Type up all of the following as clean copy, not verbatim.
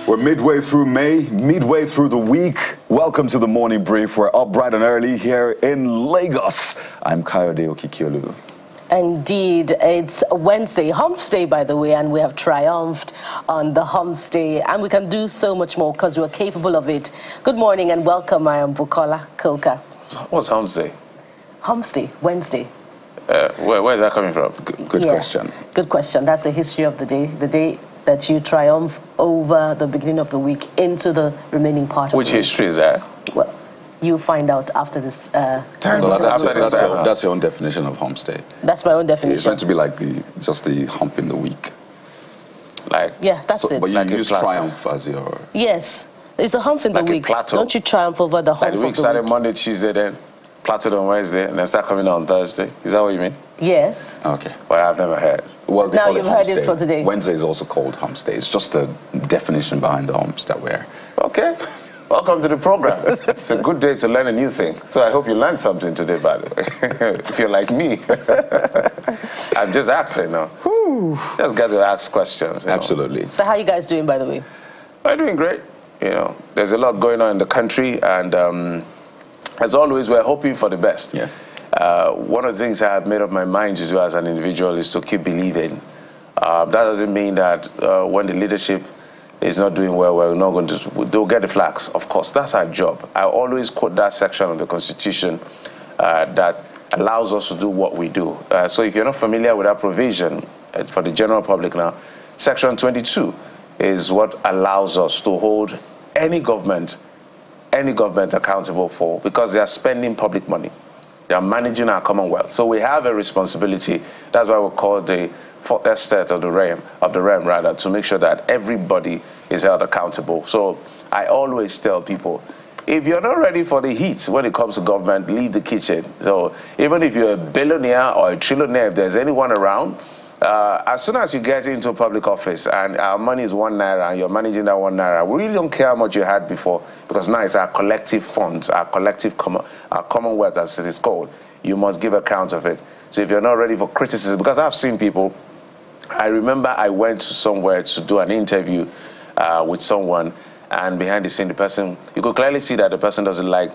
We're midway through May, midway through the week. Welcome to the Morning Brief. We're up bright and early here in Lagos. I'm Kayode Okikiolu. Indeed, it's Wednesday, Humps Day, by the way, and we have triumphed on the Humps Day, and we can do so much more because we're capable of it. Good morning and welcome. I am Bukola Koka. What's Humps Day? Humps Day, Wednesday. Where is that coming from? Good question. Good question. That's the history of the day that you triumph over the beginning of the week into the remaining part of the week. Which history is that? Well, you'll find out after this. That's your own definition of Humps Day. That's my own definition. It's meant to be like just the hump in the week. Yeah, that's it. But you like use triumph as your... Yes, it's a hump in the week. Plateau. Don't you triumph over the hump Like the week started Monday, Tuesday, then plateaued on Wednesday, and then start coming on Thursday. Is that what you mean? Yes. Okay. But I've never heard. Well, Now you've heard it for today. Wednesday is also called Humps Day. It's just a definition behind the humps that we're... Okay. Welcome to the program. It's a good day to learn a new thing. So I hope you learned something today, by the way. If you're like me. I'm just asking now. Just got to ask questions. Absolutely. So how are you guys doing, by the way? I'm doing great. You know, there's a lot going on in the country, and as always, we're hoping for the best. Yeah. One of the things I have made up my mind to do as an individual is to keep believing. That doesn't mean that when the leadership is not doing well, we're not going to, they'll get the flags. Of course, that's our job. I always quote that section of the Constitution that allows us to do what we do. So if you're not familiar with that provision, for the general public now, Section 22 is what allows us to hold any government accountable for, because they are spending public money. They are managing our commonwealth. So we have a responsibility. That's why we call the fourth estate of the realm, to make sure that everybody is held accountable. So I always tell people, if you're not ready for the heat when it comes to government, leave the kitchen. So even if you're a billionaire or a trillionaire, if there's anyone around, as soon as you get into public office and our money is ₦1 and you're managing that ₦1, we really don't care how much you had before, because now it's our collective funds, our collective our commonwealth, as it is called. You must give account of it. So if you're not ready for criticism, because I've seen people, I remember I went somewhere to do an interview with someone, and behind the scene, the person, you could clearly see that the person doesn't like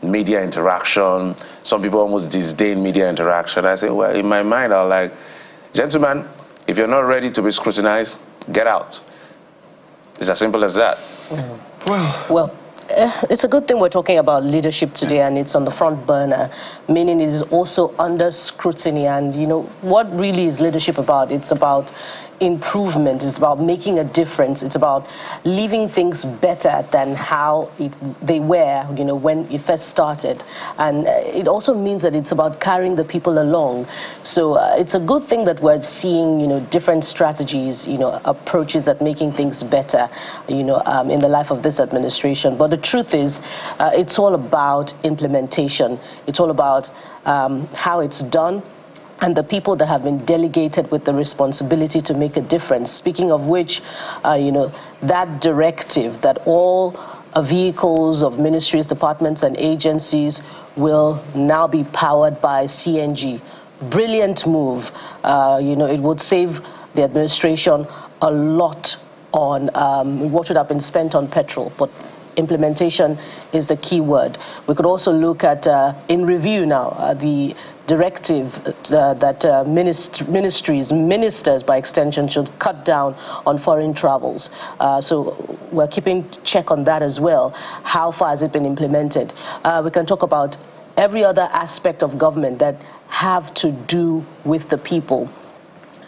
media interaction. Some people almost disdain media interaction. I say, well, in my mind, I'm like, gentlemen, if you're not ready to be scrutinized, get out. It's as simple as that. Well, it's a good thing we're talking about leadership today, and it's on the front burner, meaning it is also under scrutiny. And, you know, what really is leadership about? It's about improvement. It's about making a difference. It's about leaving things better than how they were, you know, when it first started. And it also means that it's about carrying the people along. So it's a good thing that we're seeing, you know, different strategies, you know, approaches at making things better, you know, in the life of this administration. But the truth is, it's all about implementation. It's all about how it's done, and the people that have been delegated with the responsibility to make a difference. Speaking of which, you know, that directive that all vehicles of ministries, departments, and agencies will now be powered by CNG. Brilliant move. You know, it would save the administration a lot on what would have been spent on petrol, but implementation is the key word. We could also look at, in review now, the directive that ministers by extension should cut down on foreign travels. So we're keeping check on that as well. How far has it been implemented? We can talk about every other aspect of government that have to do with the people.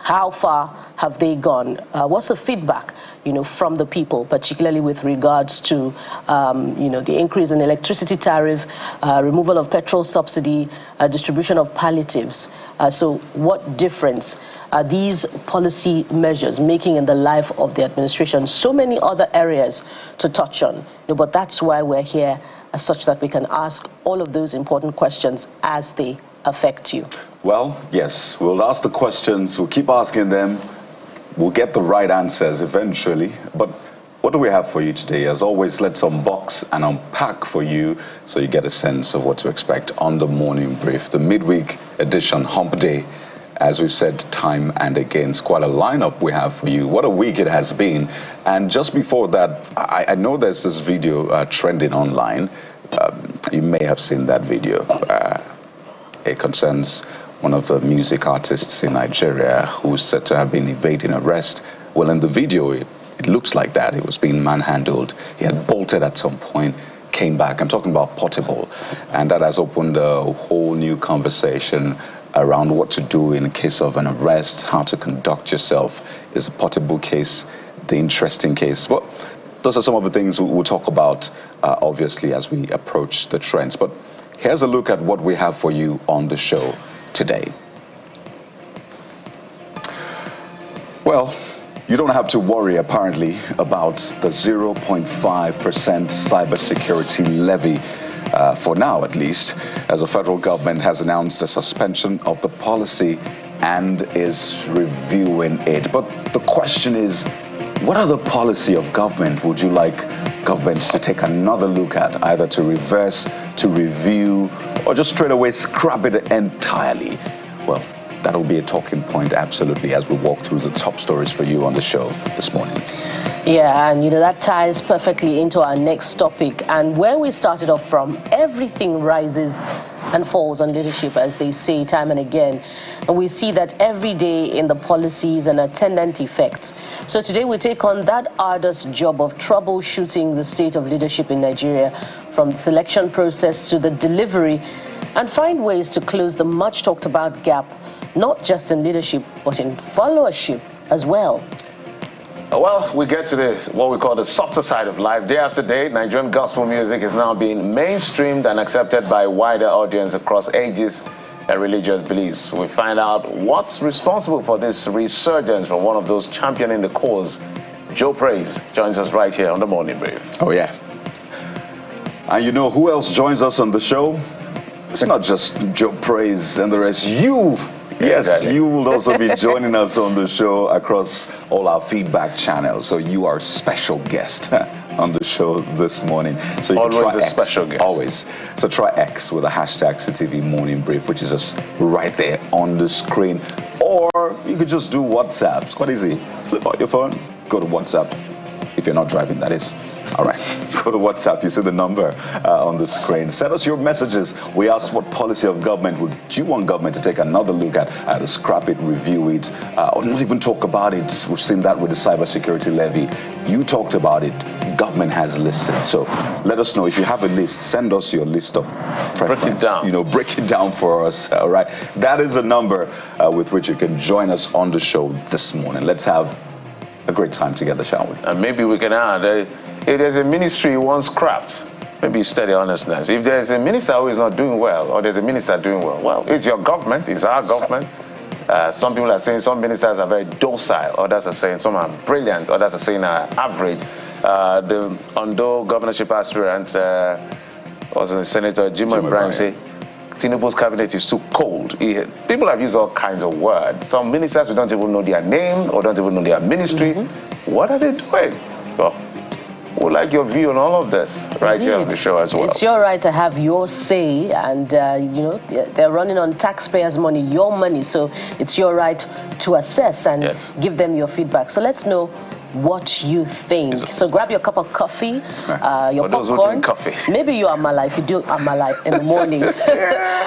How far have they gone? What's the feedback, you know, from the people, particularly with regards to, you know, the increase in electricity tariff, removal of petrol subsidy, distribution of palliatives? So what difference are these policy measures making in the life of the administration? So many other areas to touch on, you know, but that's why we're here, such that we can ask all of those important questions as they affect you. Well, yes, we'll ask the questions, we'll keep asking them, we'll get the right answers eventually. But what do we have for you today? As always, let's unbox and unpack for you so you get a sense of what to expect on the Morning Brief, the midweek edition, Hump Day. As we've said time and again, it's quite a lineup we have for you. What a week it has been. And just before that, I know there's this video trending online. You may have seen that video. It concerns one of the music artists in Nigeria who's said to have been evading arrest. Well, in the video, it looks like that. He was being manhandled. He had bolted at some point, came back. I'm talking about Portable. And that has opened a whole new conversation around what to do in case of an arrest, how to conduct yourself. Is the Portable case the interesting case? Well, those are some of the things we'll talk about, obviously, as we approach the trends. But here's a look at what we have for you on the show today. Well, you don't have to worry, apparently, about the 0.5% cybersecurity levy, for now at least, as the federal government has announced a suspension of the policy and is reviewing it. But the question is, what other policy of government would you like governments to take another look at, either to reverse, to review, or just straight away scrap it entirely? Well, that'll be a talking point, absolutely, as we walk through the top stories for you on the show this morning. Yeah, and that ties perfectly into our next topic. And where we started off from, everything rises and falls on leadership, as they say time and again. And we see that every day in the policies and attendant effects. So today we take on that arduous job of troubleshooting the state of leadership in Nigeria, from the selection process to the delivery, and find ways to close the much talked about gap, not just in leadership, but in followership as well. Well, we get to this, what we call the softer side of life. Day after day, Nigerian gospel music is now being mainstreamed and accepted by a wider audience across ages and religious beliefs. We find out what's responsible for this resurgence from one of those championing the cause. Joe Praize joins us right here on the Morning Brief. Oh, yeah. And you know who else joins us on the show? It's not just Joe Praize and the rest. You. Yes, exactly. You will also be joining us on the show across all our feedback channels. So you are a special guest on the show this morning. So you always can try a X, special guest. Always. So try X with the hashtag CTV Morning Brief, which is just right there on the screen. Or you could just do WhatsApp. It's quite easy. Flip out your phone, go to WhatsApp. If you're not driving, that is. All right, go to WhatsApp. You see the number on the screen. Send us your messages. We asked what policy of government would you want government to take another look at, either scrap it, review it, or not even talk about it. We've seen that with the cybersecurity levy. You talked about it. Government has listened. So let us know if you have a list. Send us your list of preference. Break it down. Break it down for us. All right, that is the number with which you can join us on the show this morning. Let's have a great time together, shall we? And maybe we can add, if there's a ministry you want scrapped, maybe steady honestness. If there's a minister who is not doing well, or there's a minister doing well, it's your government, it's our government. Some people are saying some ministers are very docile, others are saying some are brilliant, others are saying are average. The Ondo governorship aspirant, also Senator Jim Ibrahim, say Tinubu's cabinet is too cold. People have used all kinds of words. Some ministers, we don't even know their name or don't even know their ministry. What are they doing? Well, we'd like your view on all of this right here on the show as well. It's your right to have your say, and they're running on taxpayers' money, your money, so it's your right to assess and give them your feedback. So let's know what you think. So grab your cup of coffee, your popcorn. Coffee. Maybe you are Amala if you do Amala in the morning.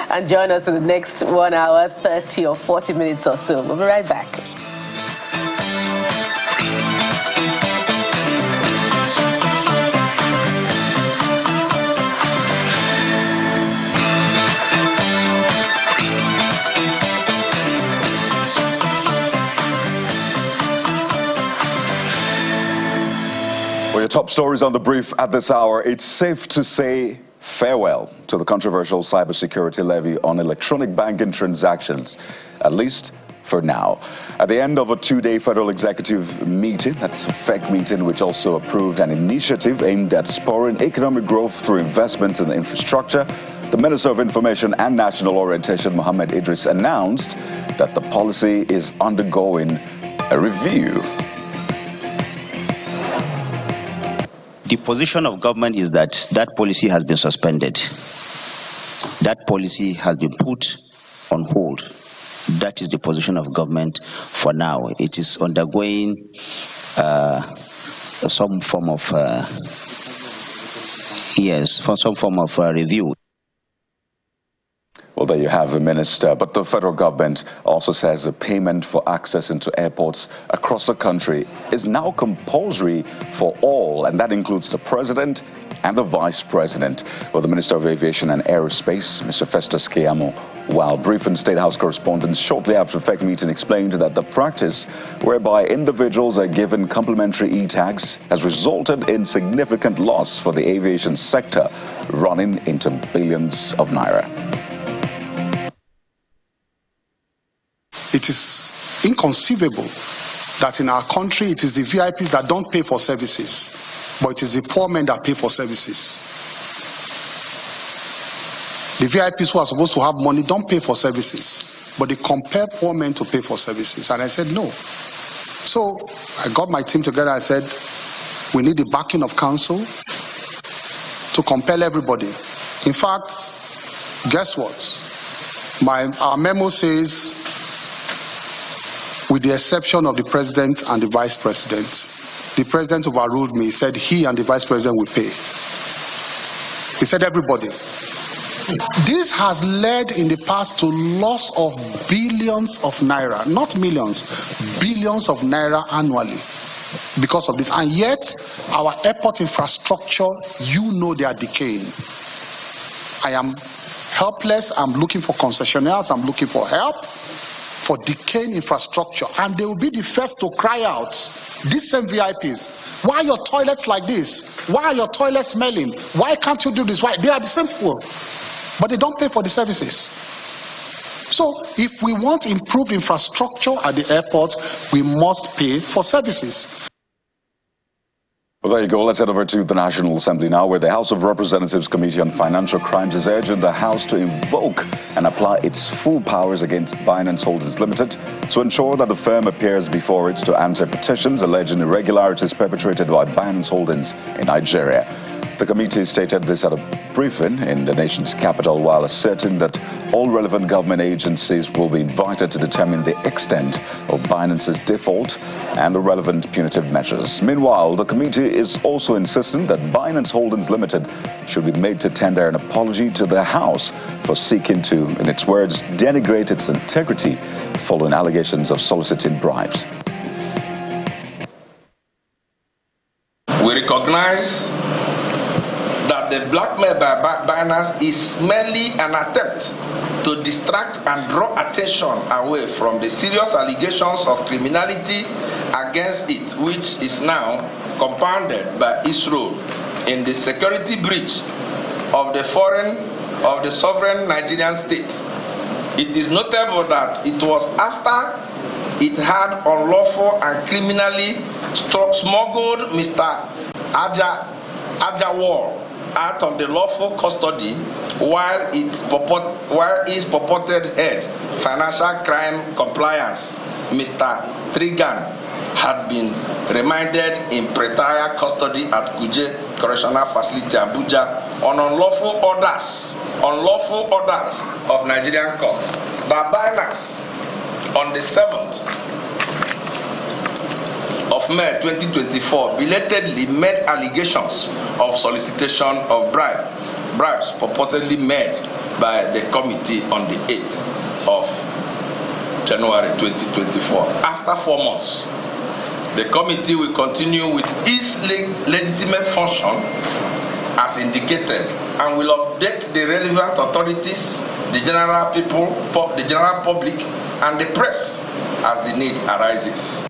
And join us in the next 1 hour, 30 or 40 minutes or so. We'll be right back. For your top stories on the brief at this hour, it's safe to say farewell to the controversial cybersecurity levy on electronic banking transactions, at least for now. At the end of a two-day federal executive meeting, that's a FEC meeting, which also approved an initiative aimed at spurring economic growth through investments in infrastructure, the Minister of Information and National Orientation, Mohammed Idris, announced that the policy is undergoing a review. The position of government is that that policy has been suspended. That policy has been put on hold. That is the position of government for now. It is undergoing some form of review. Well, there you have it, Minister. But the federal government also says the payment for access into airports across the country is now compulsory for all, and that includes the president and the vice president. Well, the Minister of Aviation and Aerospace, Mr. Festus Keyamo, while briefing State House correspondents shortly after the FEC meeting, explained that the practice whereby individuals are given complimentary e-tags has resulted in significant loss for the aviation sector, running into billions of naira. It is inconceivable that in our country it is the VIPs that don't pay for services, but it is the poor men that pay for services. The VIPs who are supposed to have money don't pay for services, but they compel poor men to pay for services. And I said no. So I got my team together. I said we need the backing of council to compel everybody. In fact, guess what? Our memo says, with the exception of the president and the vice president. The president overruled me. He said he and the vice president will pay. He said everybody. This has led in the past to loss of billions of naira, not millions, billions of naira annually because of this. And yet, our airport infrastructure, you know, they are decaying. I am helpless. I'm looking for concessionaires. I'm looking for help for decaying infrastructure, and they will be the first to cry out. These same VIPs, why are your toilets like this? Why are your toilets smelling? Why can't you do this? Why? They are the same people, but they don't pay for the services. So if we want improved infrastructure at the airport, we must pay for services. Well, there you go. Let's head over to the National Assembly now, where the House of Representatives Committee on Financial Crimes is urging the House to invoke and apply its full powers against Binance Holdings Limited to ensure that the firm appears before it to answer petitions alleging irregularities perpetrated by Binance Holdings in Nigeria. The committee stated this at a briefing in the nation's capital, while asserting that all relevant government agencies will be invited to determine the extent of Binance's default and the relevant punitive measures. Meanwhile, the committee is also insisting that Binance Holdings Limited should be made to tender an apology to the House for seeking to, in its words, denigrate its integrity following allegations of soliciting bribes. We recognize that the blackmail by Binance is merely an attempt to distract and draw attention away from the serious allegations of criminality against it, which is now compounded by its role in the security breach of the sovereign Nigerian state. It is notable that it was after it had unlawful and criminally smuggled Mr. Ajawar out of the lawful custody while his purported head, financial crime compliance, Mr. Trigan, had been remanded in pretrial custody at Kuje Correctional Facility, Abuja, on unlawful orders of Nigerian courts. By Binance, on the 7th of May 2024, belatedly made allegations of solicitation of bribes purportedly made by the committee on the 8th of January 2024. After 4 months, the committee will continue with its legitimate function as indicated and will update the relevant authorities, the general people, the general public, and the press as the need arises.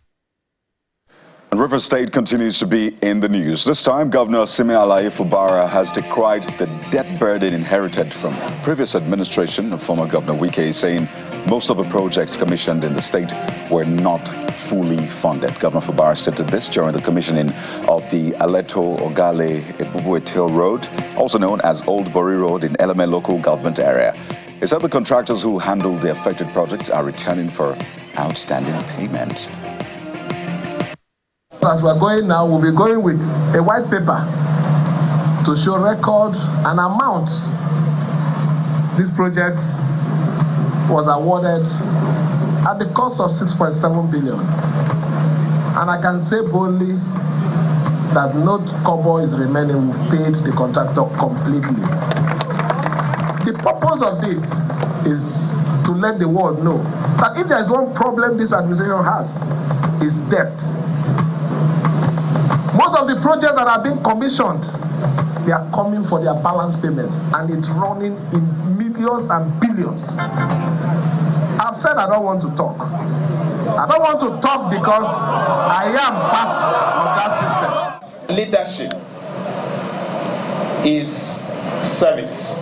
And River State continues to be in the news. This time, Governor Simi Alaye Fubara has decried the debt burden inherited from previous administration of former Governor Wike, saying most of the projects commissioned in the state were not fully funded. Governor Fubara stated this during the commissioning of the Aleto Ogale Ebubuetil Road, also known as Old Bori Road in Eleme local government area. He said the contractors who handled the affected projects are returning for outstanding payments. As we're going now, we'll be going with a white paper to show record and amount these projects was awarded at the cost of 6.7 billion. And I can say boldly that no kobo is remaining. We've paid the contractor completely. The purpose of this is to let the world know that if there is one problem this administration has, is debt. Most of the projects that are being commissioned, they are coming for their balance payments, and it's running in millions and billions. I've said I don't want to talk. I don't want to talk because I am part of that system. Leadership is service.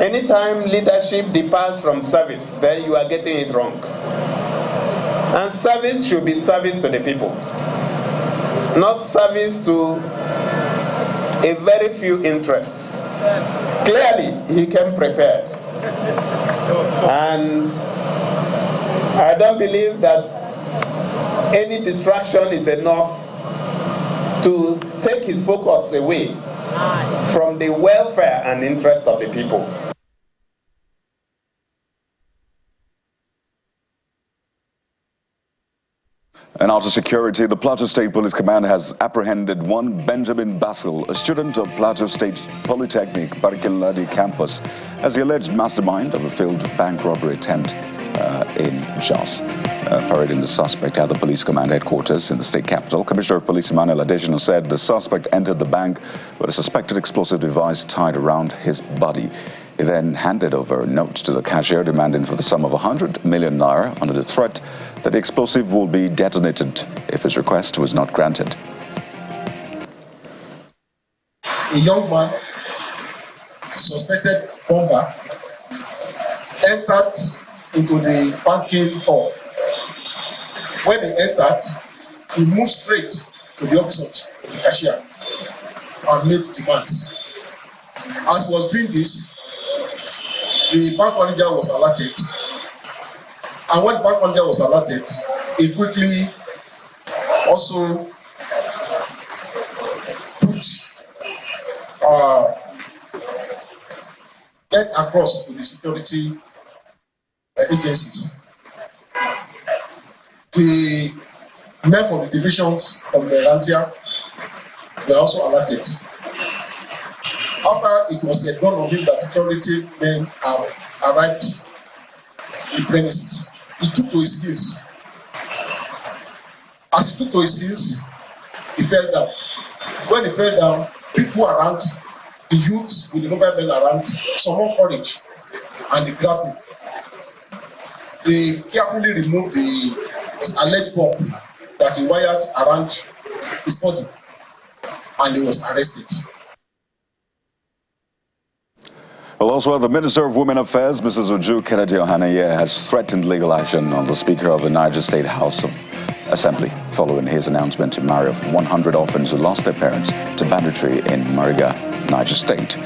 Anytime leadership departs from service, then you are getting it wrong. And service should be service to the people, not service to a very few interests. Clearly, he came prepared. And I don't believe that any distraction is enough to take his focus away from the welfare and interest of the people. And after security, the Plateau State Police Command has apprehended one Benjamin Basil, a student of Plateau State Polytechnic Barikiladi campus, as the alleged mastermind of a failed bank robbery attempt in Jos. Parading the suspect at the police command headquarters in the state capital, Commissioner of Police Emmanuel Adesina said the suspect entered the bank with a suspected explosive device tied around his body. He then handed over a note to the cashier demanding for the sum of 100 million naira under the threat that the explosive will be detonated if his request was not granted. A young man, suspected bomber, entered into the banking hall. When he entered, he moved straight to the office of the cashier and made demands. As he was doing this, the bank manager was alerted. And when the bank manager was alerted, he quickly also get across to the security agencies. The men from the divisions from the Rantia were also alerted. After it was dawned on him that security men have arrived in the premises, he took to his heels. As he took to his heels, he fell down. When he fell down, people around, the youths with the mobile men around, summoned courage and they grabbed him. They carefully removed the alleged bomb that he wired around his body, and he was arrested. Well, also, the Minister of Women Affairs, Mrs. Uju Kennedy-Ohanaye, has threatened legal action on the Speaker of the Niger State House of Assembly following his announcement to marry off 100 orphans who lost their parents to banditry in Mariga, Niger State.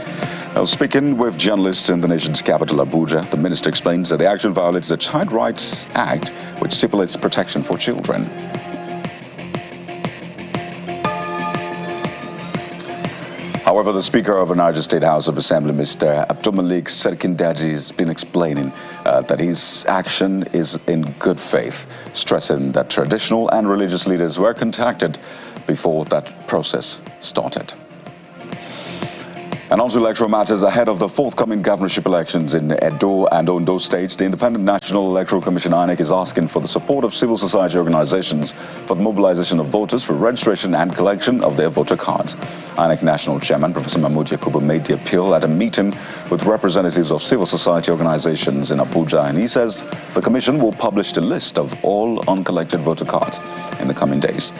Now, speaking with journalists in the nation's capital, Abuja, the minister explains that the action violates the Child Rights Act, which stipulates protection for children. However, the Speaker of the Niger State House of Assembly, Mr. Abdulmalik Serkindaji, has been explaining that his action is in good faith, stressing that traditional and religious leaders were contacted before that process started. And on to electoral matters. Ahead of the forthcoming governorship elections in Edo and Ondo states, the Independent National Electoral Commission (INEC) is asking for the support of civil society organizations for the mobilization of voters for registration and collection of their voter cards. INEC National Chairman Professor Mahmoud Yakubu made the appeal at a meeting with representatives of civil society organizations in Abuja, and he says the commission will publish the list of all uncollected voter cards in the coming days.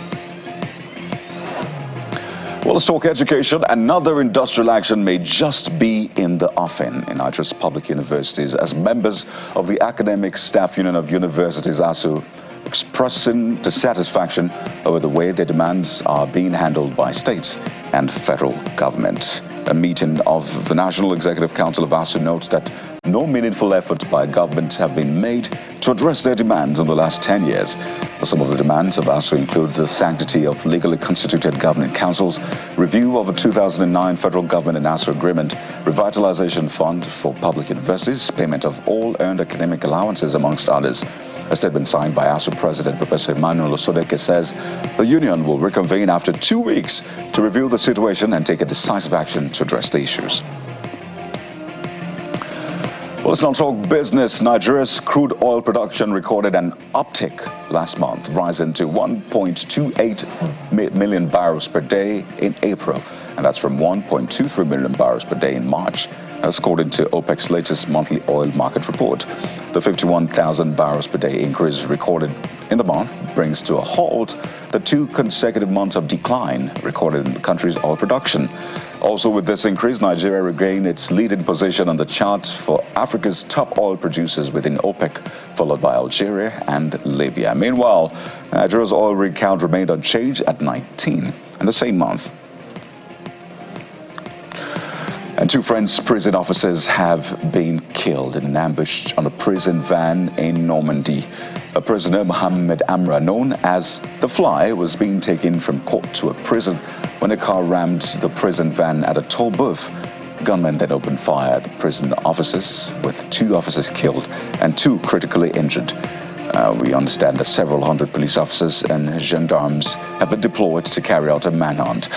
Well, let's talk education. Another industrial action may just be in the offing in Niger's public universities as members of the Academic Staff Union of Universities, ASU, expressing dissatisfaction over the way their demands are being handled by states and federal government. A meeting of the National Executive Council of ASU notes that no meaningful efforts by government have been made to address their demands in the last 10 years. Some of the demands have also included the sanctity of legally constituted governing councils, review of a 2009 federal government and ASU agreement, revitalization fund for public universities, payment of all earned academic allowances, amongst others. A statement signed by ASU President Professor Emmanuel Osodeke says the union will reconvene after 2 weeks to review the situation and take a decisive action to address the issues. Well, let's now talk business. Nigeria's crude oil production recorded an uptick last month, rising to 1.28 million barrels per day in April, and that's from 1.23 million barrels per day in March. That's according to OPEC's latest monthly oil market report. The 51,000 barrels per day increase recorded in the month brings to a halt the 2 consecutive months of decline recorded in the country's oil production. Also, with this increase, Nigeria regained its leading position on the charts for Africa's top oil producers within OPEC, followed by Algeria and Libya. Meanwhile, Nigeria's oil rig count remained unchanged at 19 in the same month. And 2 French prison officers have been killed in an ambush on a prison van in Normandy. A prisoner, Mohamed Amra, known as The Fly, was being taken from court to a prison when a car rammed the prison van at a toll booth. Gunmen then opened fire at the prison officers, with 2 officers killed and 2 critically injured. We understand that several hundred police officers and gendarmes have been deployed to carry out a manhunt.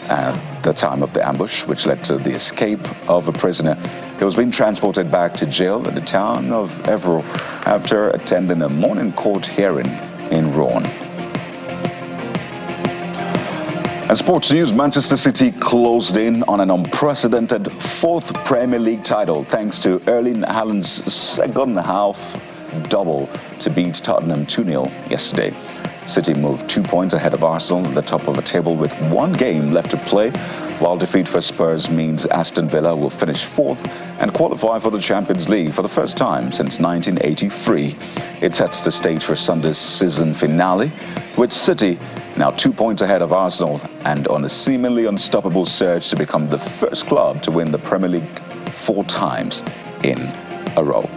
At the time of the ambush, which led to the escape of a prisoner, he was being transported back to jail in the town of Evreux after attending a morning court hearing in Rouen. And sports news, Manchester City closed in on an unprecedented 4th Premier League title thanks to Erling Haaland's second half double to beat Tottenham 2-0 yesterday. City moved 2 points ahead of Arsenal at the top of the table with 1 game left to play, while defeat for Spurs means Aston Villa will finish 4th and qualify for the Champions League for the first time since 1983. It sets the stage for Sunday's season finale, with City now 2 points ahead of Arsenal and on a seemingly unstoppable surge to become the first club to win the Premier League 4 times in a row.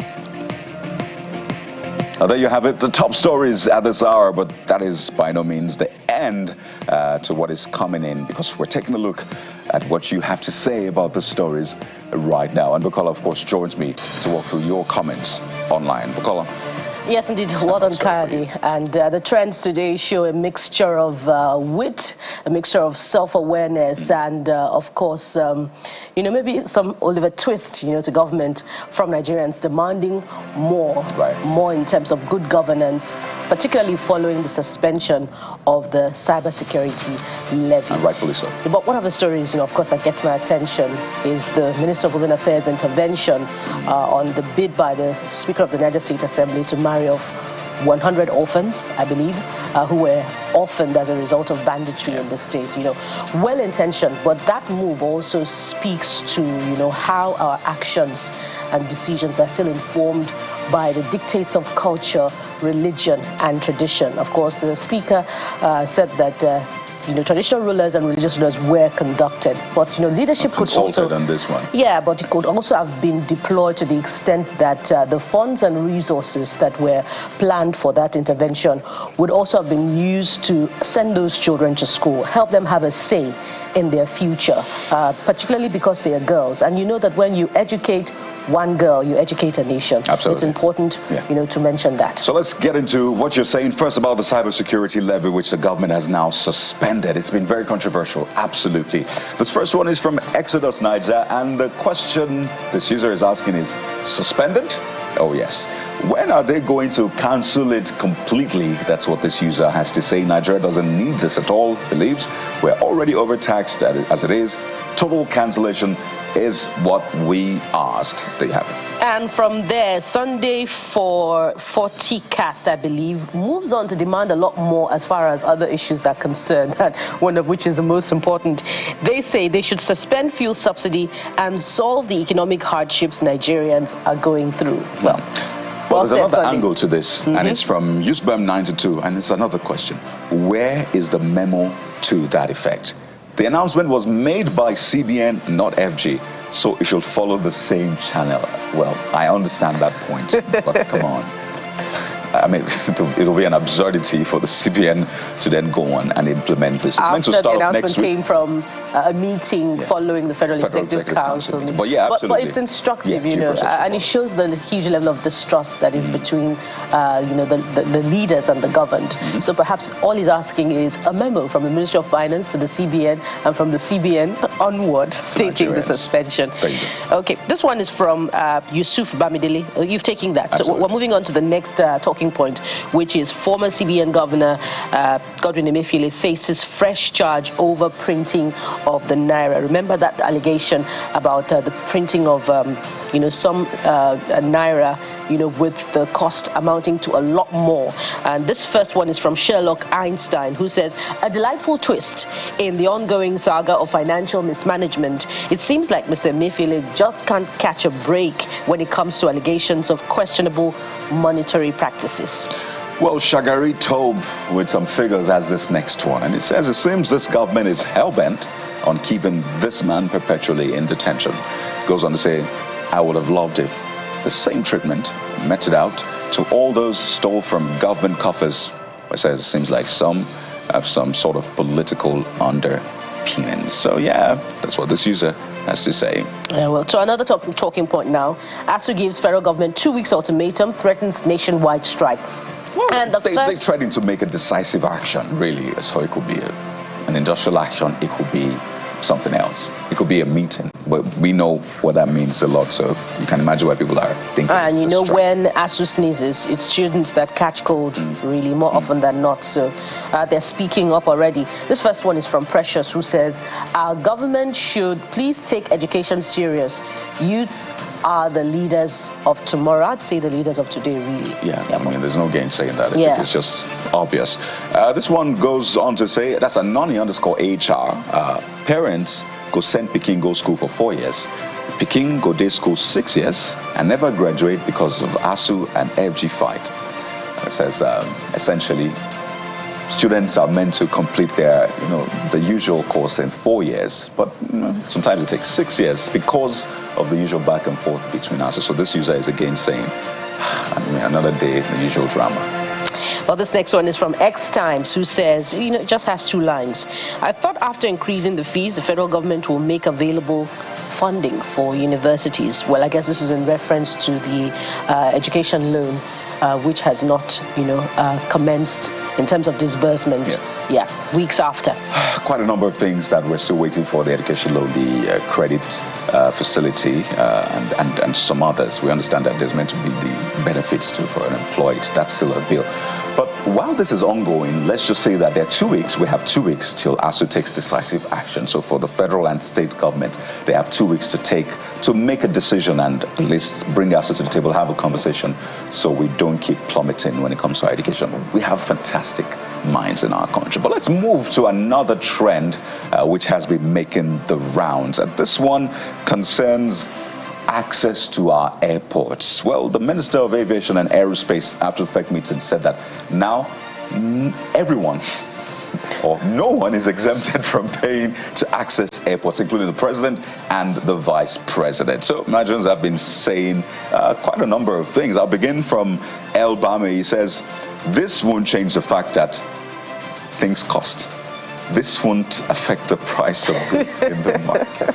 There you have it, the top stories at this hour, but that is by no means the end to what is coming in, because we're taking a look at what you have to say about the stories right now. And Bukola, of course, joins me to walk through your comments online. Bukola. Yes, indeed. Well done, Kayode. And the trends today show a mixture of wit, a mixture of self-awareness, and of course, maybe some Oliver twist, to government from Nigerians demanding more, more in terms of good governance, particularly following the suspension of the cybersecurity levy. And rightfully so. But one of the stories, of course, that gets my attention is the Minister of Women Affairs intervention on the bid by the Speaker of the Niger State Assembly to marry off 100 orphans, I believe, who were orphaned as a result of banditry in the state. Well-intentioned, but that move also speaks to, how our actions and decisions are still informed by the dictates of culture, religion, and tradition. Of course, the Speaker said that traditional rulers and religious rulers were conducted, but leadership could also on this one. Yeah, but it could also have been deployed to the extent that the funds and resources that were planned for that intervention would also have been used to send those children to school, help them have a say in their future, particularly because they are girls. And you know that when you educate one girl, you educate a nation. Absolutely. It's important, to mention that. So let's get into what you're saying first about the cybersecurity levy, which the government has now suspended. It's been very controversial, absolutely. This first one is from Exodus Niger, and the question this user is asking is, suspended? Oh yes. When are they going to cancel it completely? That's what this user has to say. Nigeria doesn't need this at all, believes. We're already overtaxed as it is. Total cancellation is what we ask. There you have it. And from there, Sunday for 40 cast, I believe, moves on to demand a lot more as far as other issues are concerned, one of which is the most important. They say they should suspend fuel subsidy and solve the economic hardships Nigerians are going through. Well, there's another angle to this, and it's from Usbem92, and it's another question. Where is the memo to that effect? The announcement was made by CBN, not FG. so it should follow the same channel. Well, I understand that point, but come on. I mean, it'll be an absurdity for the CBN to then go on and implement this. It's meant to start the announcement next week. came from a meeting following the Federal Executive Council. But yeah, absolutely. But it's instructive, you know, and it shows the huge level of distrust that is between, you know, the leaders and the governed. So perhaps all he's asking is a memo from the Ministry of Finance to the CBN and from the CBN onward stating the suspension. Okay, this one is from Yusuf Bamidele. You've taken that. Absolutely. So we're moving on to the next talking point, which is former CBN Governor Godwin Emefiele faces fresh charge over printing of the naira. Remember that allegation about the printing of, you know, some naira, you know, with the cost amounting to a lot more. And this first one is from Sherlock Einstein, who says, a delightful twist in the ongoing saga of financial mismanagement. It seems like Mr. Emefiele just can't catch a break when it comes to allegations of questionable monetary practices. Well, Shagari Tobe with some figures has this next one, and it says it seems this government is hell-bent on keeping this man perpetually in detention. Goes on to say, I would have loved if the same treatment meted out to all those stole from government coffers. It says it seems like some have some sort of political underpinnings. So yeah, that's what this user has to say. Yeah, well, to another talking point now. ASU gives federal government 2 weeks ultimatum, threatens nationwide strike. Well, and they're threatening to make a decisive action, really. So it could be an industrial action, it could be something else. It could be a meeting, but we know what that means a lot, so you can imagine why people are thinking. And you know, when ASU sneezes, it's students that catch cold really more often than not, so they're speaking up already. This first one is from Precious, who says, our government should please take education serious. Youths are the leaders of tomorrow. I'd say the leaders of today, really. Yeah, I mean, there's no gainsaying that. I think it's just obvious. This one goes on to say, that's Anoni_HR. Parents go send Peking go school for 4 years. Peking go day school 6 years and never graduate because of ASU and FG fight. It says, essentially, students are meant to complete their, you know, the usual course in 4 years, but sometimes it takes 6 years because of the usual back and forth between us. So this user is again saying, I mean, another day, the usual drama. Well, this next one is from X Times, who says, you know, it just has 2 lines. I thought after increasing the fees, the federal government will make available funding for universities. Well, I guess this is in reference to the education loan, which has not, you know, commenced in terms of disbursement. Yeah, weeks after. Quite a number of things that we're still waiting for: the education loan, the credit facility, and some others. We understand that there's meant to be the benefits too for unemployed. That's still a bill. But while this is ongoing, let's just say that there are 2 weeks. We have 2 weeks till ASU takes decisive action. So for the federal and state government, they have 2 weeks to make a decision and at least bring ASU to the table, have a conversation, so we don't keep plummeting when it comes to our education. We have fantastic minds in our country. But let's move to another trend which has been making the rounds. And this one concerns access to our airports. Well, the Minister of Aviation and Aerospace, after the FEC meeting, said that now everyone or no one is exempted from paying to access airports, including the president and the vice president. So Nigerians have been saying quite a number of things. I'll begin from El Bame. He says, this won't change the fact that things cost. This won't affect the price of goods in the market.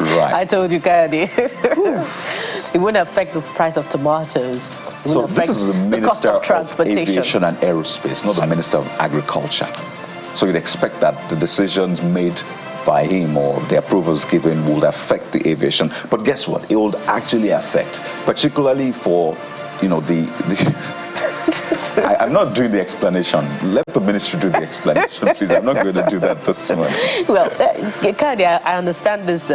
Right. I told you, Kayode. It wouldn't affect the price of tomatoes. So this is the Minister of Aviation and Aerospace, not the Minister of Agriculture. So you'd expect that the decisions made by him or the approvals given would affect the aviation. But guess what? It would actually affect, particularly for, you know, I'm not doing the explanation. Let the ministry do the explanation, please. I'm not going to do that this morning. Well, Kayode, I understand this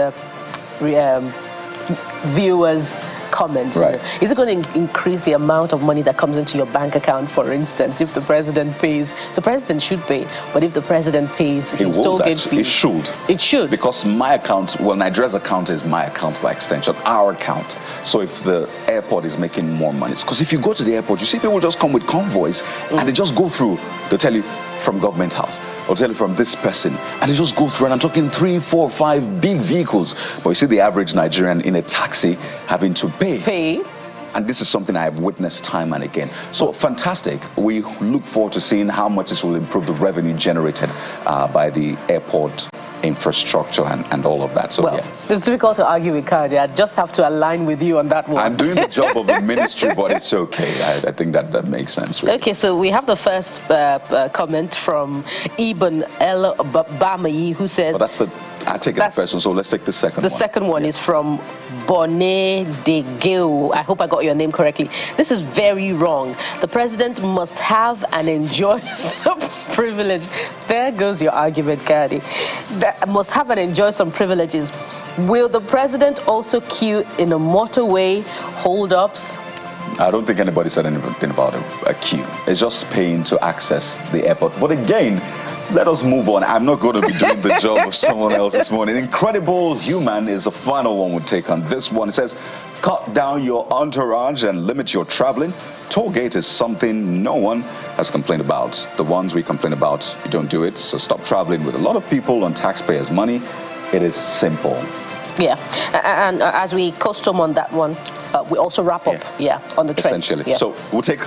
viewers' comments. Right. You know. Is it going to increase the amount of money that comes into your bank account, for instance, if the president pays? The president should pay, but if the president pays, his toll gate fee. It should. It should. Because my account, well, Nigeria's account is my account by extension, our account. So if the airport is making more money, because if you go to the airport, you see people just come with convoys and they just go through, they tell you, from government house, I'll tell you from this person. And it just goes through, and I'm talking 3, 4, 5 big vehicles. But you see the average Nigerian in a taxi having to pay. And this is something I have witnessed time and again. So fantastic. We look forward to seeing how much this will improve the revenue generated by the airport infrastructure and all of that. So well, it's difficult to argue with Kadi. I just have to align with you on that one. I'm doing the job of the ministry, but it's okay. I think that makes sense. Really. Okay, so we have the first comment from Ibn El Bamayi, who says... Oh, that's I take it the first one, so let's take the second one. The second one is from Bonnet de Geo. I hope I got your name correctly. This is very wrong. The president must have and enjoy some privilege. There goes your argument, Kadi. That must have and enjoy some privileges. Will the president also queue in a motorway hold-ups? I don't think anybody said anything about a queue. It's just paying to access the airport. But again, let us move on. I'm not going to be doing the job of someone else this morning. Incredible Human is the final one we'll take on this one. It says, cut down your entourage and limit your traveling. Tollgate is something no one has complained about. The ones we complain about, you don't do it. So stop traveling with a lot of people on taxpayers' money. It is simple. Yeah, and as we custom on that one, we also wrap up, on the trends. Essentially. Yeah. So we'll take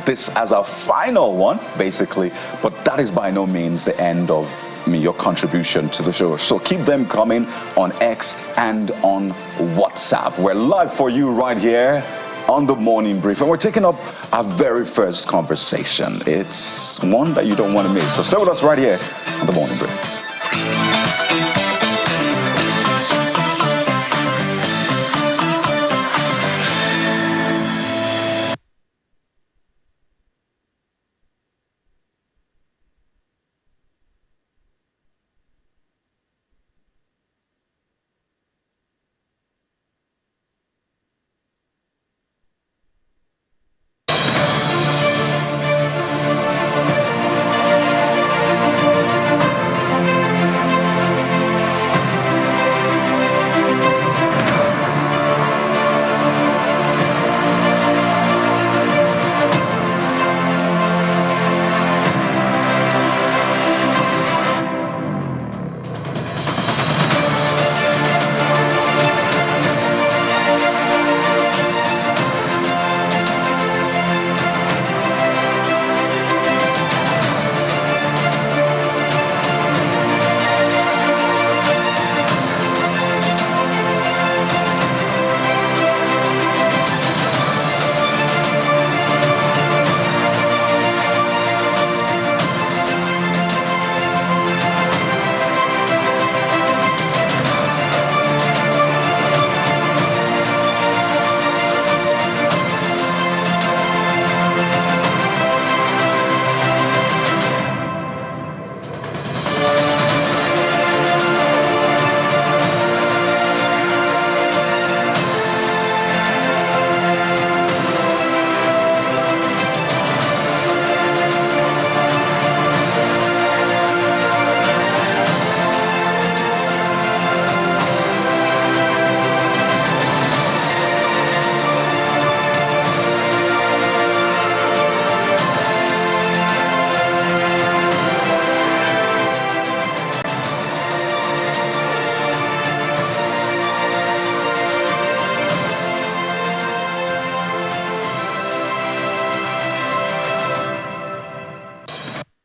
this as our final one, basically, but that is by no means the end of your contribution to the show. So keep them coming on X and on WhatsApp. We're live for you right here on the Morning Brief, and we're taking up our very first conversation. It's one that you don't want to miss. So stay with us right here on the Morning Brief.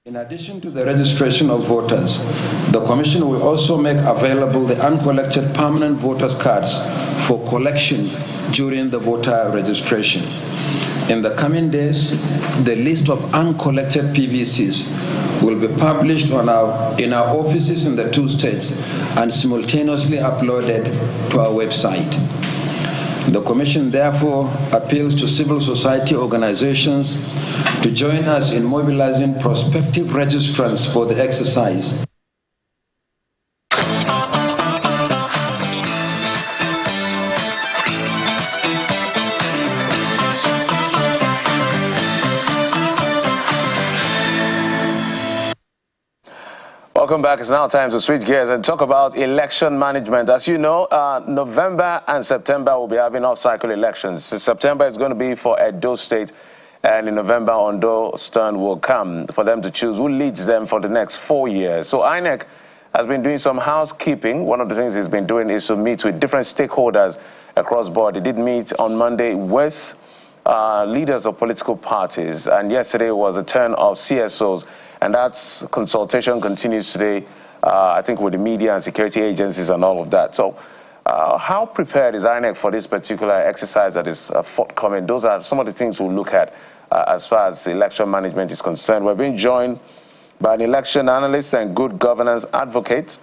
In addition to the registration of voters, the Commission will also make available the uncollected permanent voters' cards for collection during the voter registration. In the coming days, the list of uncollected PVCs will be published in our offices in the 2 states and simultaneously uploaded to our website. The Commission therefore appeals to civil society organizations to join us in mobilizing prospective registrants for the exercise. Welcome back. It's now time to switch gears and talk about election management. As you know, November and September will be having off-cycle elections. September is going to be for Edo State, And in November, Ondo's turn will come for them to choose who leads them for the next 4 years. So INEC has been doing some housekeeping. One of the things it's been doing is to meet with different stakeholders across board. It did meet on Monday with leaders of political parties, and yesterday was the turn of CSOs, and that consultation continues today, I think, with the media and security agencies and all of that. So how prepared is INEC for this particular exercise that is forthcoming? Those are some of the things we'll look at as far as election management is concerned. We're being joined by an election analyst and good governance advocate,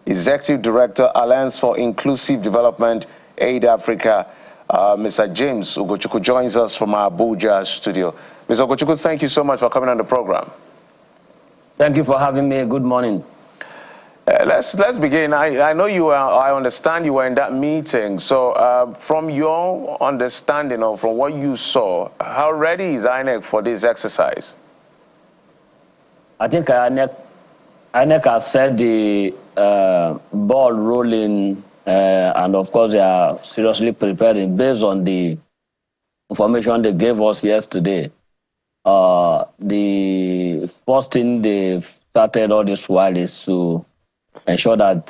Executive Director, Alliance for Inclusive Development, Aid Africa, Mr. James Ugochukwu joins us from our Abuja studio. Mr. Ugochukwu, thank you so much for coming on the program. Thank you for having me. Good morning. Let's begin. I know you were, I understand you were in that meeting. So from your understanding or from what you saw, how ready is INEC for this exercise? I think INEC has set the ball rolling, and of course they are seriously preparing based on the information they gave us yesterday. The first thing they started all this while is to ensure that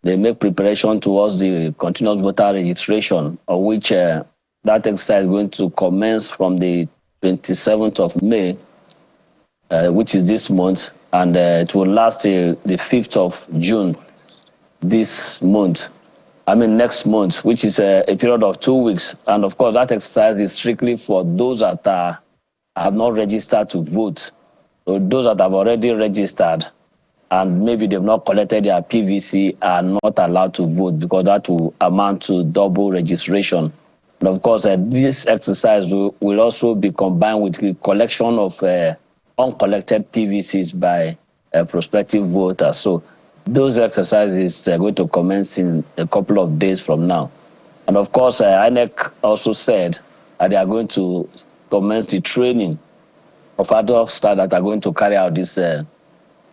they make preparation towards the continuous voter registration, of which that exercise is going to commence from the 27th of May, which is this month, and it will last till the 5th of June this month. I mean next month, which is a period of 2 weeks. And of course, that exercise is strictly for those that have not registered to vote. So those that have already registered and maybe they've not collected their PVC are not allowed to vote, because that will amount to double registration. And of course, this exercise will also be combined with the collection of uncollected PVCs by prospective voters. So those exercises are going to commence in a couple of days from now. And of course, INEC also said that they are going to commence the training of adult staff that are going to carry out this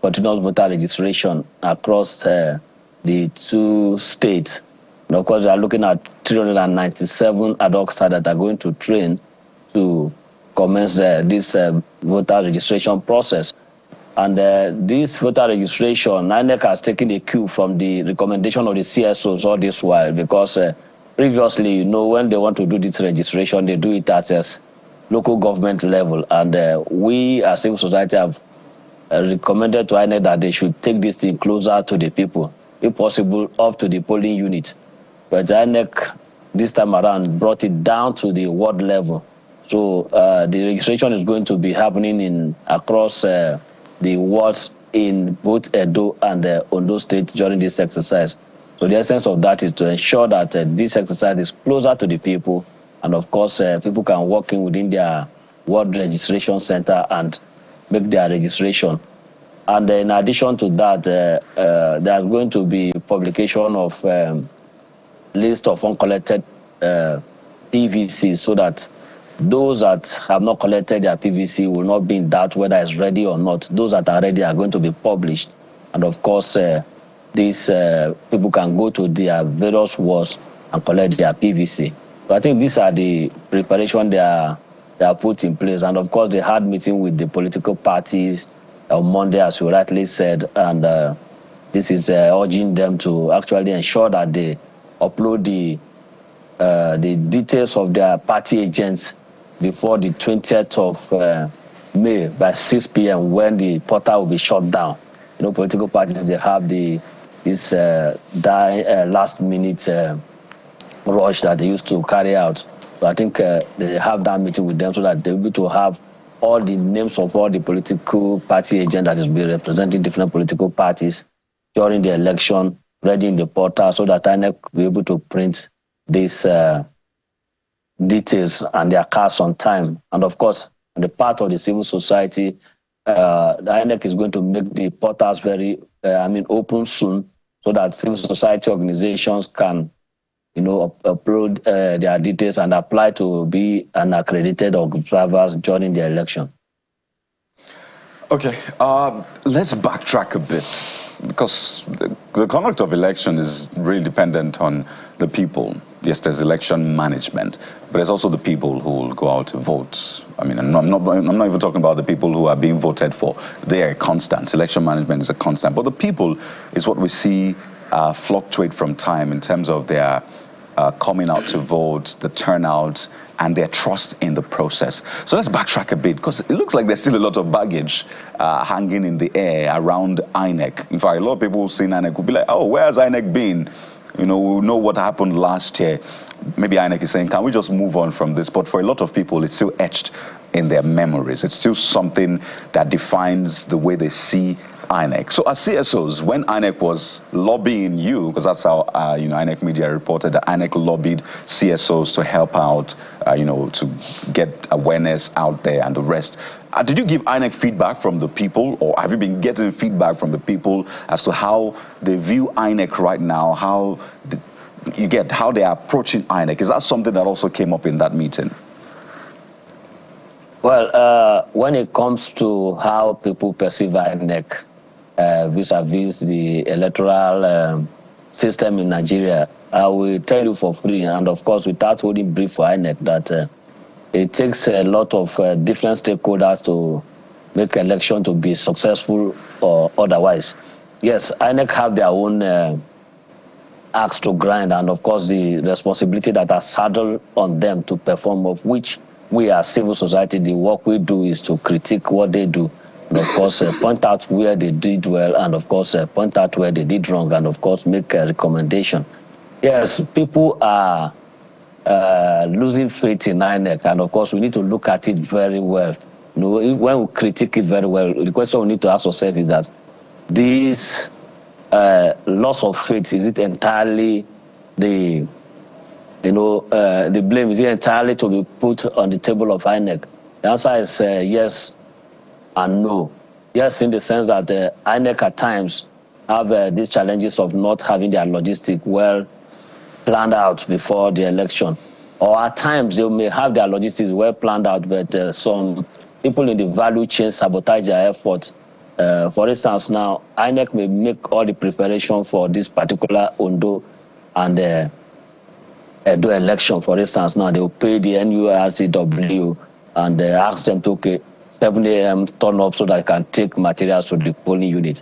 continuous voter registration across the 2 states. And of course, they are looking at 397 adult staff that are going to train to commence this voter registration process. And this voter registration, INEC has taken a cue from the recommendation of the CSOs all this while, because previously, you know, when they want to do this registration, they do it at a local government level. And we as civil society have recommended to INEC that they should take this thing closer to the people, if possible, up to the polling unit. But INEC this time around brought it down to the ward level. So the registration is going to be happening across the wards in both Edo and Ondo State during this exercise. So the essence of that is to ensure that this exercise is closer to the people, and of course people can walk in within their ward registration center and make their registration. And in addition to that, there's going to be publication of list of uncollected PVCs, so that those that have not collected their PVC will not be in doubt whether it's ready or not. Those that are ready are going to be published. And of course, these people can go to their various wards and collect their PVC. So I think these are the preparation they are put in place. And of course, they had meeting with the political parties on Monday, as you rightly said. And this is urging them to actually ensure that they upload the details of their party agents before the 20th of May by 6 p.m. when the portal will be shut down. You know, political parties, they have this last-minute rush that they used to carry out. So I think they have that meeting with them so that they'll be able to have all the names of all the political party agents that is be representing different political parties during the election ready in the portal, so that INEC will be able to print these details and their cards on time. And of course, on the part of the civil society, the INEC is going to make the portals very, open soon, so that civil society organizations can, upload their details and apply to be an accredited observers during the election. Okay, let's backtrack a bit, because the conduct of election is really dependent on the people. Yes, there's election management, but there's also the people who will go out to vote. I mean, I'm not even talking about the people who are being voted for. They are a constant. Election management is a constant. But the people is what we see fluctuate from time in terms of their coming out to vote, the turnout, and their trust in the process. So let's backtrack a bit, because it looks like there's still a lot of baggage hanging in the air around INEC. In fact, a lot of people who've seen INEC will be like, oh, where has INEC been? You know, we know what happened last year. Maybe INEC is saying, can we just move on from this? But for a lot of people, it's still etched in their memories. It's still something that defines the way they see INEC. So as CSOs, when INEC was lobbying you, because that's how INEC media reported that INEC lobbied CSOs to help out, to get awareness out there and the rest. Did you give INEC feedback from the people, or have you been getting feedback from the people as to how they view INEC right now, how they are approaching INEC? Is that something that also came up in that meeting? Well, when it comes to how people perceive INEC vis-a-vis the electoral system in Nigeria, I will tell you for free, and of course without holding brief for INEC, that it takes a lot of different stakeholders to make election to be successful or otherwise. Yes, INEC have their own axe to grind, and of course the responsibility that are saddled on them to perform, of which we as civil society, the work we do is to critique what they do, and of course point out where they did well, and of course point out where they did wrong, and of course make a recommendation. Yes, people are losing faith in INEC, and of course we need to look at it very well. When we critique it very well, the question we need to ask ourselves is that this loss of faith, is it entirely the blame, is it entirely to be put on the table of INEC? The answer is yes and no. Yes, in the sense that INEC at times have these challenges of not having their logistic well planned out before the election. Or at times they may have their logistics well planned out, but some people in the value chain sabotage their efforts. For instance, now, INEC may make all the preparation for this particular Ondo and do election. For instance, now they will pay the NURCW and ask them to, okay, 7 a.m. turn up so that I can take materials to the polling unit.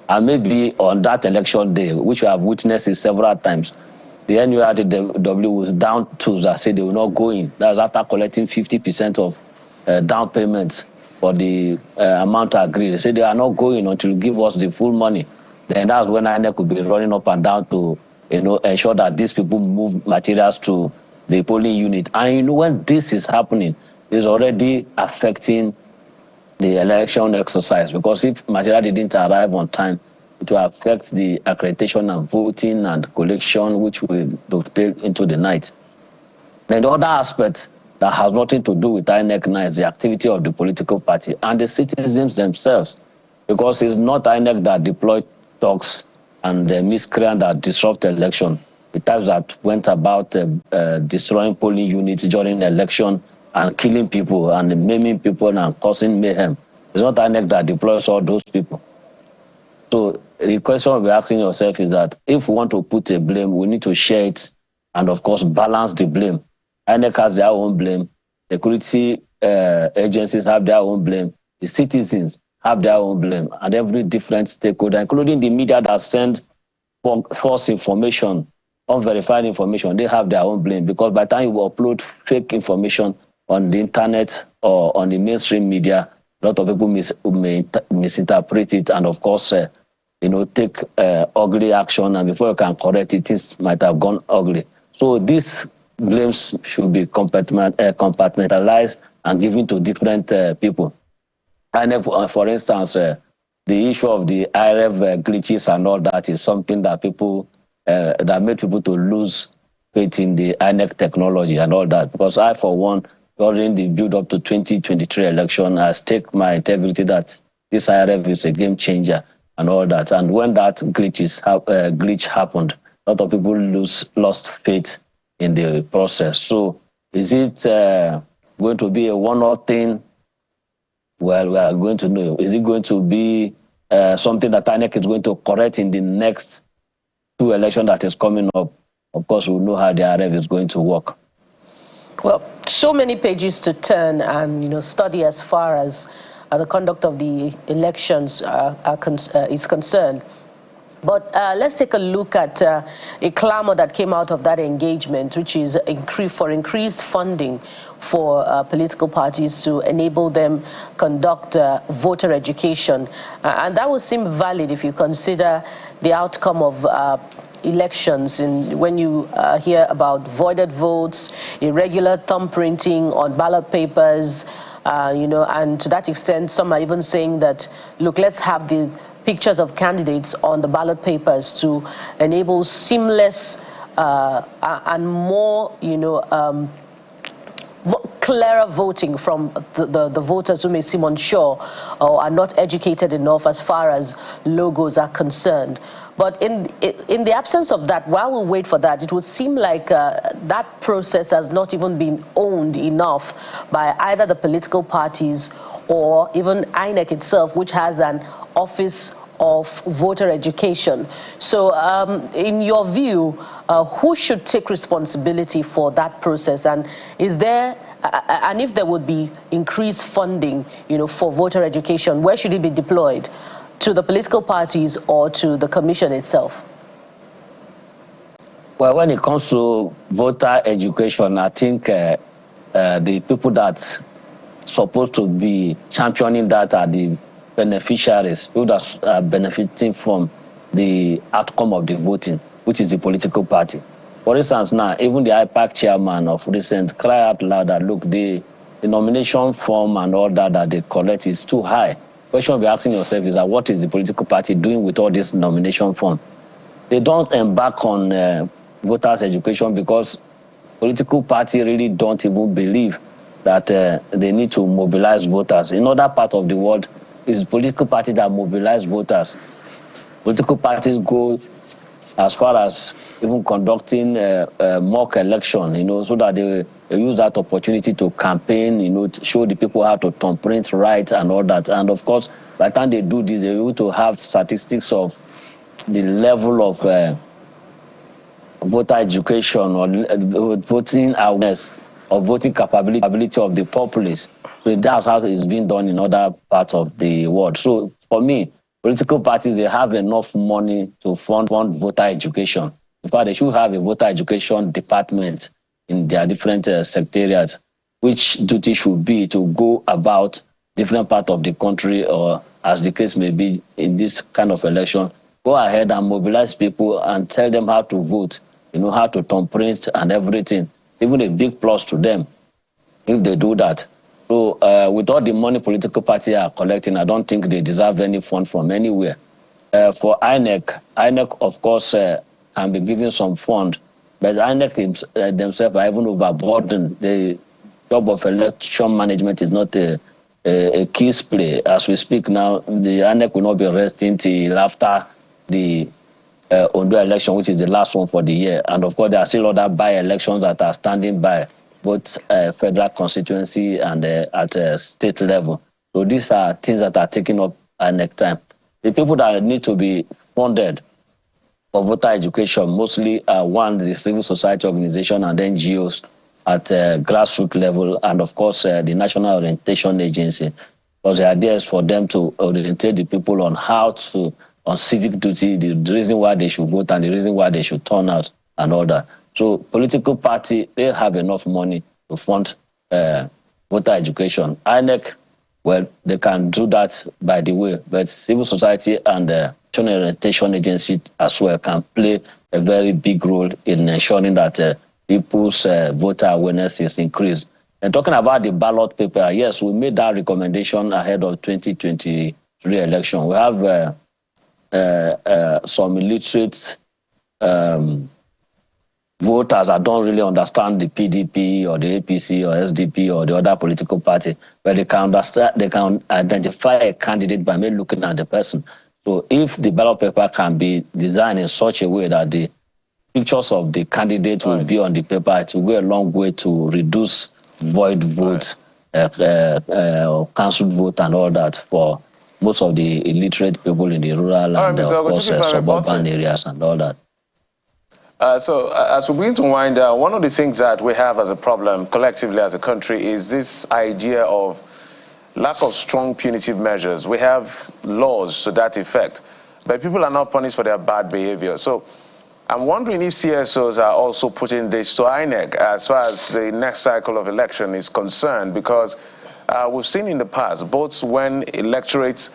And maybe on that election day, which we have witnessed it several times, the NURTW was down tools that said they will not go in. That's after collecting 50% of down payments for the amount agreed. They said they are not going until you give us the full money. Then that's when INEC will be running up and down to ensure that these people move materials to the polling unit. And when this is happening, it's already affecting the election exercise, because if material didn't arrive on time, it will affect the accreditation and voting and collection, which will dovetail into the night. And the other aspect that has nothing to do with INEC now is the activity of the political party and the citizens themselves, because it's not INEC that deployed thugs and the miscreant that disrupt the election. The types that went about destroying polling units during the election and killing people and maiming people and causing mayhem. It's not INEC that deploys all those people. So the question we're asking yourself is that if we want to put a blame, we need to share it and, of course, balance the blame. INEC has their own blame. Security agencies have their own blame. The citizens have their own blame. And every different stakeholder, including the media that send false information, unverified information, they have their own blame. Because by the time you upload fake information on the internet or on the mainstream media, a lot of people may misinterpret it and, of course, take ugly action, and before you can correct it, things might have gone ugly. So these blames should be compartmentalized and given to different people. And for instance, the issue of the IRF glitches and all that is something that that made people to lose faith in the INEC technology and all that. Because I, for one, during the build-up to 2023 election, I stake my integrity that this IRF is a game changer and all that. And when that glitch happened, a lot of people lost faith in the process. So is it going to be a one-off thing Well, we are going to know. Is it going to be something that INEC is going to correct in the next 2 elections that is coming up? Of course, we'll know how the RF is going to work. Well, so many pages to turn and study as far as the conduct of the elections is concerned. But let's take a look at a clamor that came out of that engagement, which is for increased funding for political parties to enable them conduct voter education. And that would seem valid if you consider the outcome of elections, and when you hear about voided votes, irregular thumbprinting on ballot papers, and to that extent, some are even saying that, look, let's have the pictures of candidates on the ballot papers to enable seamless and more, clearer voting from the voters who may seem unsure or are not educated enough as far as logos are concerned. But in the absence of that, while we wait for that, it would seem like that process has not even been owned enough by either the political parties or even INEC itself, which has an office of voter education. So in your view, who should take responsibility for that process? And is there, and if there would be increased funding, for voter education, where should it be deployed? To the political parties or to the commission itself? Well, when it comes to voter education, I think the people that supposed to be championing that are the beneficiaries, people that are benefiting from the outcome of the voting, which is the political party. For instance, now, even the IPAC chairman of recent cry out loud that, look, the nomination form and all that they collect is too high. The question you'll be asking yourself is that what is the political party doing with all this nomination form? They don't embark on voters' education because political party really don't even believe that they need to mobilize voters. In other parts of the world, it's political parties that mobilize voters. Political parties go as far as even conducting mock election, so that they use that opportunity to campaign, to show the people how to thumbprint right and all that. And of course, by the time they do this, they're able to have statistics of the level of voter education or voting awareness or voting capability of the populace. So that's how it's being done in other parts of the world. So for me, political parties, they have enough money to fund voter education. In fact, they should have a voter education department in their different secretariats, which duty should be to go about different parts of the country, or as the case may be in this kind of election, go ahead and mobilize people and tell them how to vote, how to thumbprint and everything. Even a big plus to them if they do that. So with all the money political parties are collecting, I don't think they deserve any fund from anywhere. For INEC, of course, can be given some fund, but INEC themselves are even overburdened. The job of election management is not a key play. As we speak now, the INEC will not be resting till after the Ondo election, which is the last one for the year. And of course, there are still other by-elections that are standing by, both federal constituency and at state level. So these are things that are taking up INEC time. The people that need to be funded for voter education mostly are, one, the civil society organization and NGOs at grassroots level, and of course the National Orientation Agency, because the idea is for them to orientate the people on how to, on civic duty, the reason why they should vote and the reason why they should turn out and all that. So political party, they have enough money to fund voter education. INEC, well, they can do that by the way, but civil society and the National Orientation Agency as well can play a very big role in ensuring that people's voter awareness is increased. And talking about the ballot paper, yes, we made that recommendation ahead of 2023 election. We have some illiterate voters that don't really understand the PDP or the APC or SDP or the other political party, but they can understand, they can identify a candidate by merely looking at the person. So if the ballot paper can be designed in such a way that the pictures of the candidate will be on the paper, it will go a long way to reduce void votes cancelled vote and all that for most of the illiterate people in the rural and, of course, suburban areas and all that. So as we begin to wind down, one of the things that we have as a problem collectively as a country is this idea of lack of strong punitive measures. We have laws to that effect, but people are not punished for their bad behavior. So I'm wondering if CSOs are also putting this to INEC as far as the next cycle of election is concerned, because we've seen in the past, both when electorates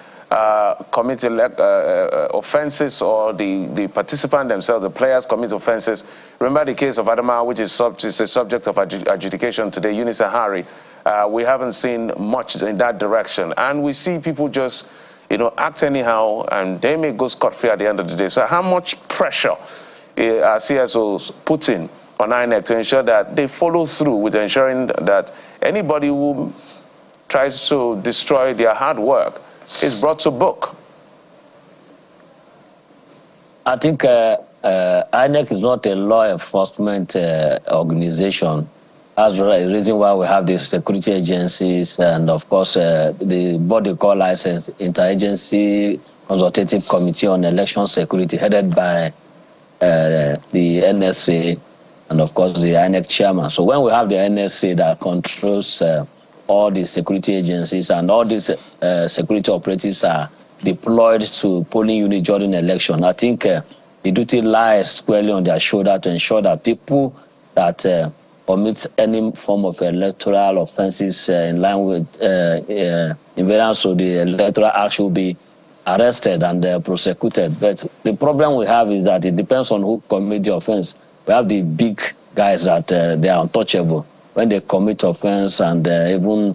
commit offenses or the participant themselves, the players commit offenses. Remember the case of Adama, which is the subject of adjudication today, Eunice Hari. We haven't seen much in that direction. And we see people just, act anyhow, and they may go scot-free at the end of the day. So how much pressure are CSOs putting on INEC to ensure that they follow through with ensuring that anybody who tries to destroy their hard work is brought to book? I think INEC is not a law enforcement organization. That's the reason why we have the security agencies and, of course, the body called license Interagency Consultative Committee on Election Security, headed by the NSA and, of course, the INEC chairman. So when we have the NSA that controls all the security agencies and all these security operatives are deployed to polling units during election, I think the duty lies squarely on their shoulder to ensure that people that commit any form of electoral offenses in line with invariance to the Electoral Act should be arrested and prosecuted. But the problem we have is that it depends on who commits the offense. We have the big guys that they are untouchable. When they commit offense and even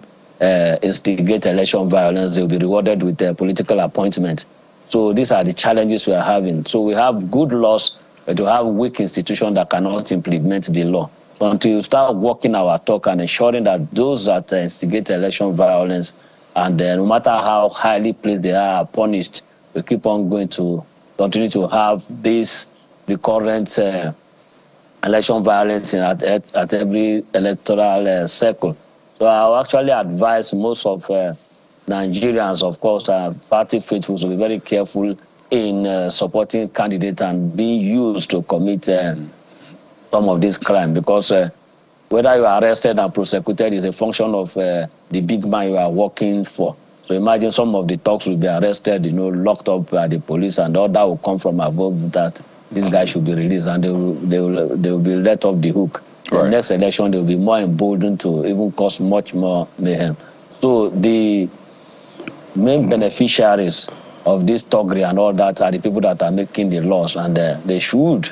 instigate election violence, they'll be rewarded with a political appointment. So these are the challenges we are having. So we have good laws, but we have weak institutions that cannot implement the law. So until we start walking our talk and ensuring that those that instigate election violence and no matter how highly placed they are punished, we keep on going to continue to have this recurrent election violence at every electoral circle. So I actually advise most of Nigerians, of course, party faithful, to be very careful in supporting candidates and being used to commit some of this crime, because whether you are arrested and prosecuted is a function of the big man you are working for. So imagine some of the thugs will be arrested, locked up by the police, and all that will come from above that this guy should be released, and they will be let off the hook. Right. The next election, they will be more emboldened to even cause much more mayhem. So the main beneficiaries of this thuggery and all that are the people that are making the laws, and they should,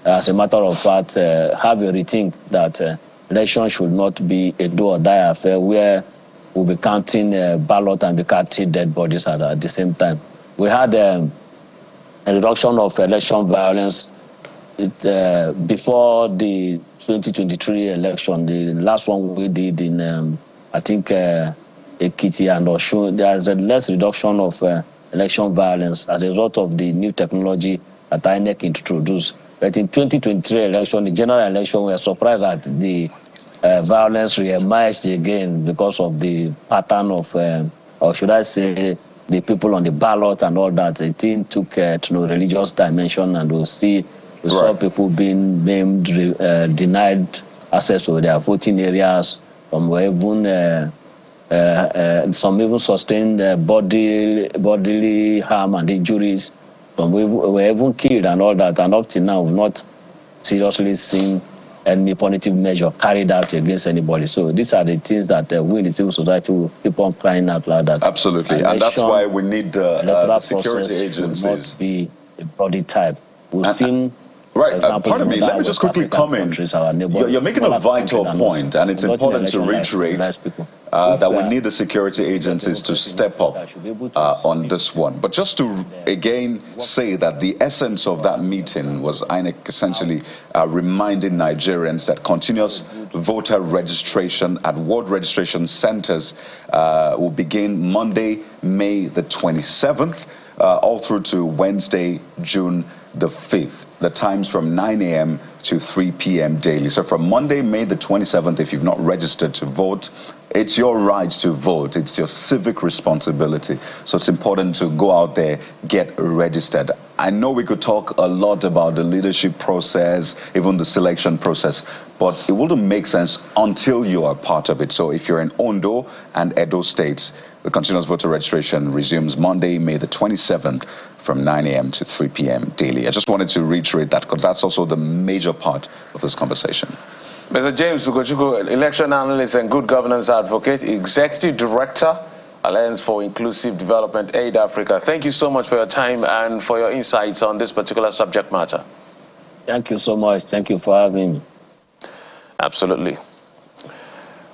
as a matter of fact, have a rethink that election should not be a do or die affair where we'll be counting ballot and be counting dead bodies at the same time. We had a reduction of election violence before the 2023 election. The last one we did in, I think, Ekiti and Osun, there's a less reduction of election violence as a result of the new technology that INEC introduced. But in 2023 election, the general election, we were surprised that the violence re-emerged again because of the pattern of, or should I say, the people on the ballot and all that. The thing took to religious dimension, and we saw people being named, denied access to their voting areas. Some were even some even sustained bodily harm and injuries. Some were even killed and all that. And up to now, we've not seriously seen any punitive measure carried out against anybody. So these are the things that we in the civil society will keep on crying out loud. That absolutely, and that's why we need the security agencies. Not be a body type. We've seen. Right, pardon me, let me just quickly come in. You're making a vital point, and it's important to reiterate that we need the security agencies to step up on this one. But just to again say that the essence of that meeting was INEC essentially reminding Nigerians that continuous voter registration at ward registration centers will begin Monday, May the 27th, all through to Wednesday, June the 5th. The times from 9 a.m. to 3 p.m. daily. So from Monday, May the 27th, if you've not registered to vote, It's your right to vote. It's your civic responsibility. So it's important to go out there, get registered. I know we could talk a lot about the leadership process, even the selection process, but it wouldn't make sense until you are part of it. So if you're in Ondo and Edo states, the continuous voter registration resumes Monday, May the 27th from 9 a.m. to 3 p.m. daily. I just wanted to reiterate that because that's also the major part of this conversation. Mr. James Ugochukwu, election analyst and good governance advocate, executive director, Alliance for Inclusive Development, Aid Africa. Thank you so much for your time and for your insights on this particular subject matter. Thank you so much. Thank you for having me. Absolutely.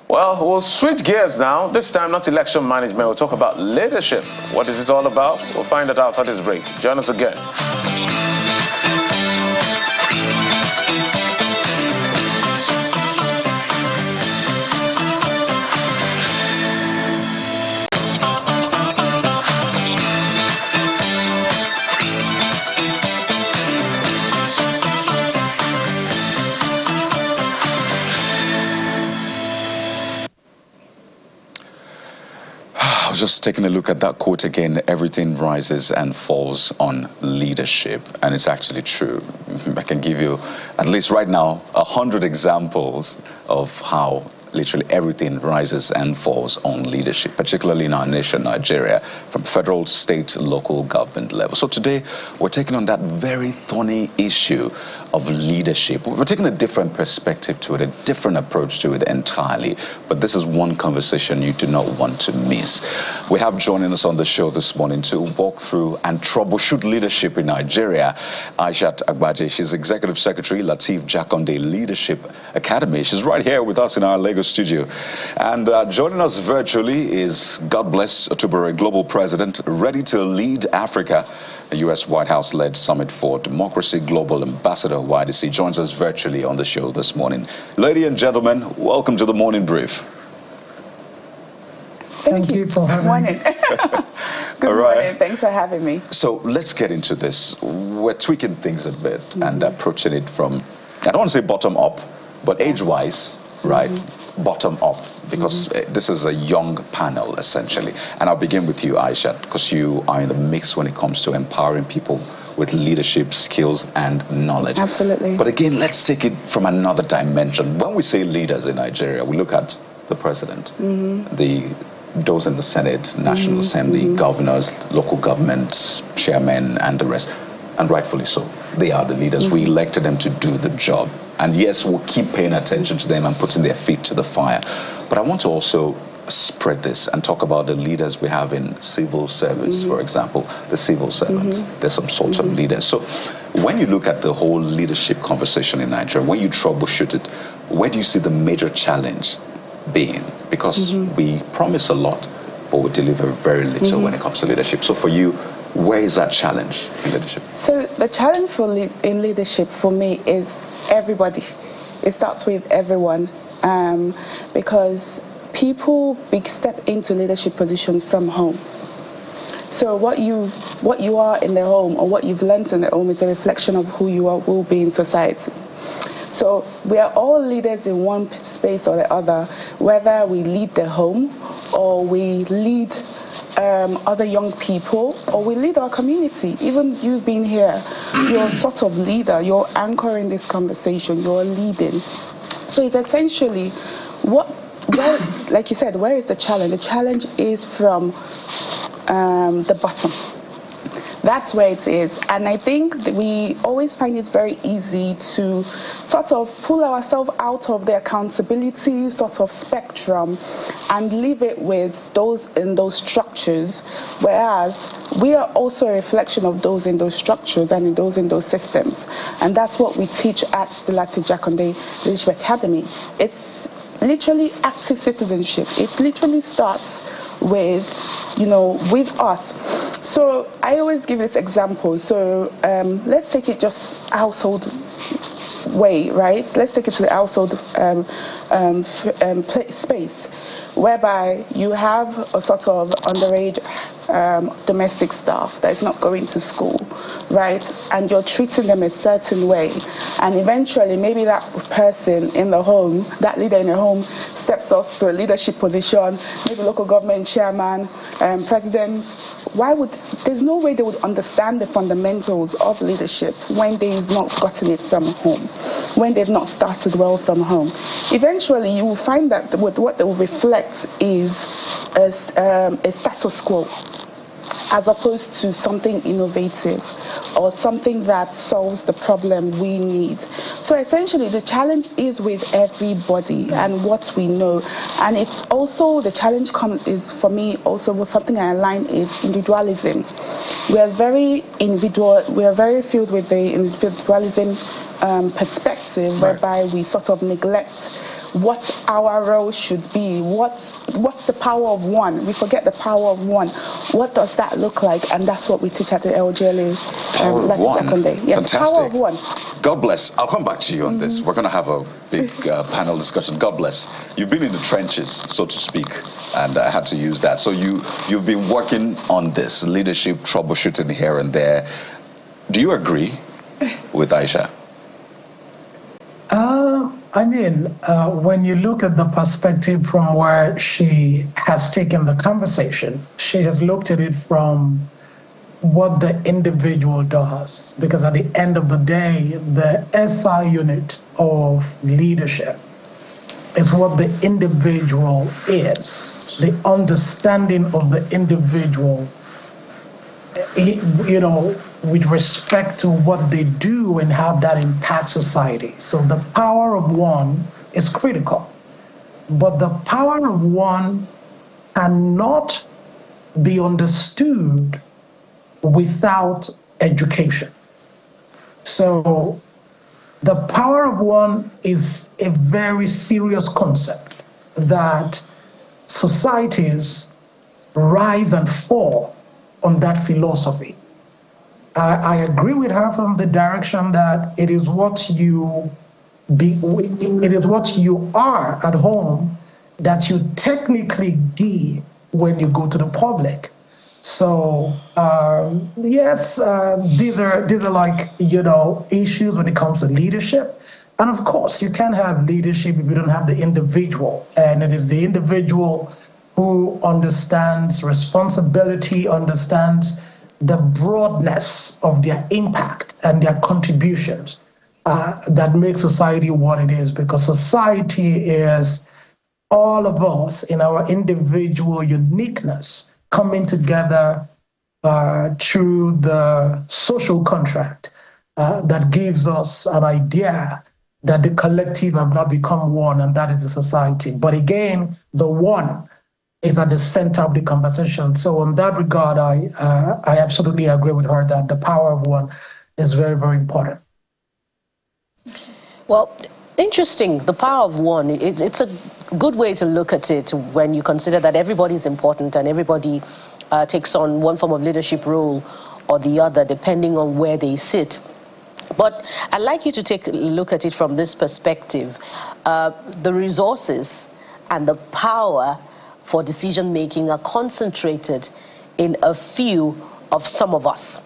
Well, we'll switch gears now. This time, not election management. We'll talk about leadership. What is it all about? We'll find it out after this break. Join us again. Just taking a look at that quote again, everything rises and falls on leadership, and it's actually true. I can give you, at least right now, 100 examples of how literally everything rises and falls on leadership, particularly in our nation, Nigeria, from federal, state, local government level. So today, we're taking on that very thorny issue of leadership. We're taking a different perspective to it, a different approach to it entirely. But this is one conversation you do not want to miss. We have joining us on the show this morning to walk through and troubleshoot leadership in Nigeria, Aishat Agbaje. She's Executive Secretary, Lateef Jakonde Leadership Academy. She's right here with us in our Lagos studio. And joining us virtually is, God bless, Otubere Global President, ready to lead Africa, a U.S. White House-led Summit for Democracy Global Ambassador YDC joins us virtually on the show this morning. Ladies and gentlemen, welcome to the Morning Brief. Thank you for having me. Good morning. Thanks for having me. So let's get into this. We're tweaking things a bit and approaching it from, I don't want to say bottom up, but age-wise, right? Bottom up, because this is a young panel, essentially. And I'll begin with you, Aisha, because you are in the mix when it comes to empowering people with leadership skills and knowledge. Absolutely. But again, let's take it from another dimension. When we say leaders in Nigeria, we look at the president, those in the Senate, National Assembly, governors, local governments, chairmen, and the rest. And rightfully so. They are the leaders. We elected them to do the job. And yes, we'll keep paying attention to them and putting their feet to the fire. But I want to also spread this and talk about the leaders we have in civil service, for example, the civil servants. There's some sorts of leaders. So when you look at the whole leadership conversation in Nigeria, when you troubleshoot it, where do you see the major challenge being? Because we promise a lot, but we deliver very little when it comes to leadership. So for you, where is that challenge in leadership? So the challenge in leadership for me is everybody. It starts with everyone, because people step into leadership positions from home. So what you are in the home or what you've learned in the home is a reflection of who you will be in society. So we are all leaders in one space or the other, whether we lead the home or we lead other young people, or we lead our community. Even you being here, you're sort of leader, you're anchoring this conversation, you're leading. So it's essentially, like you said, where is the challenge? The challenge is from the bottom. That's where it is. And I think that we always find it very easy to sort of pull ourselves out of the accountability sort of spectrum and leave it with those in those structures, whereas we are also a reflection of those in those structures and in those systems. And that's what we teach at the Lateef Jakonde Leadership Academy. It's literally active citizenship. It literally starts with, with us. So I always give this example. So let's take it just household way, right? Let's take it to the household space. whereby you have a sort of underage domestic staff that is not going to school, right? And you're treating them a certain way. And eventually, maybe that person in the home, that leader in the home, steps up to a leadership position, maybe local government chairman, president. There's no way they would understand the fundamentals of leadership when they've not gotten it from home, when they've not started well from home. Eventually, you will find that what they will reflect is a status quo, as opposed to something innovative or something that solves the problem we need. So essentially, the challenge is with everybody and what we know. And it's also, the challenge is, for me, also with something I align is individualism. We are very individual, we are very filled with the individualism perspective, whereby we sort of neglect what our role should be, what's the power of one. We forget the power of one. What does that look like? And that's what we teach at the LGLA. Power of one. Yes, fantastic. Power of one. God bless. I'll come back to you on this. We're going to have a big panel discussion. God bless. You've been in the trenches, so to speak, and I had to use that. So you've been working on this leadership, troubleshooting here and there. Do you agree with Aisha? I mean, when you look at the perspective from where she has taken the conversation, she has looked at it from what the individual does. Because at the end of the day, the SI unit of leadership is what the individual is, the understanding of the individual, you know, with respect to what they do and how that impacts society. So the power of one is critical, but the power of one cannot be understood without education. So the power of one is a very serious concept that societies rise and fall on that philosophy. I agree with her from the direction that it is what you are at home that you technically give when you go to the public. So yes, these are like, you know, issues when it comes to leadership. And of course, you can't have leadership if you don't have the individual. And it is the individual who understands responsibility, understands the broadness of their impact and their contributions that make society what it is. Because society is all of us in our individual uniqueness coming together through the social contract that gives us an idea that the collective have now become one, and that is the society. But again, the one is at the center of the conversation. So in that regard, I absolutely agree with her that the power of one is very, very important. Well, interesting. The power of one, it's a good way to look at it when you consider that everybody is important and everybody takes on one form of leadership role or the other, depending on where they sit. But I'd like you to take a look at it from this perspective. The resources and the power for decision-making are concentrated in a few of some of us.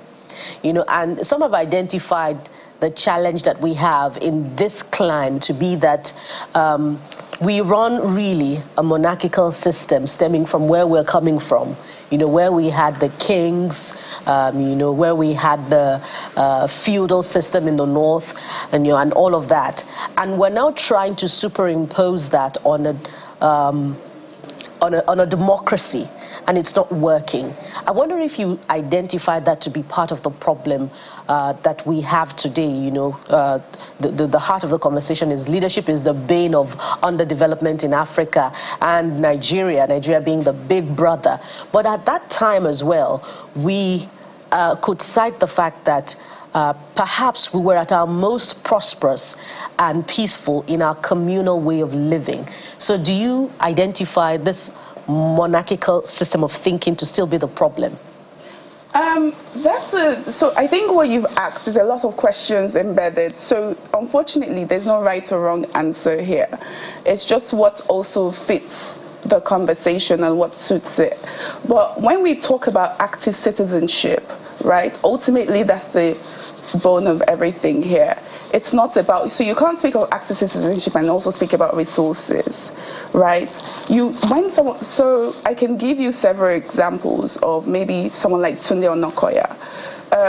You know, and some have identified the challenge that we have in this climb to be that we run really a monarchical system stemming from where we're coming from. You know, where we had the kings, you know, where we had the feudal system in the north, and, you know, and all of that. And we're now trying to superimpose that on a democracy, and it's not working. I wonder if you identify that to be part of the problem that we have today. You know, the heart of the conversation is leadership is the bane of underdevelopment in Africa and Nigeria being the big brother. But at that time as well, we could cite the fact that perhaps we were at our most prosperous and peaceful in our communal way of living. So do you identify this monarchical system of thinking to still be the problem? So I think what you've asked is a lot of questions embedded. So unfortunately, there's no right or wrong answer here. It's just what also fits the conversation and what suits it. But when we talk about active citizenship, right, ultimately that's the bone of everything here. It's not about, so you can't speak of active citizenship and also speak about resources, right? So I can give you several examples of maybe someone like Tunde Onakoya.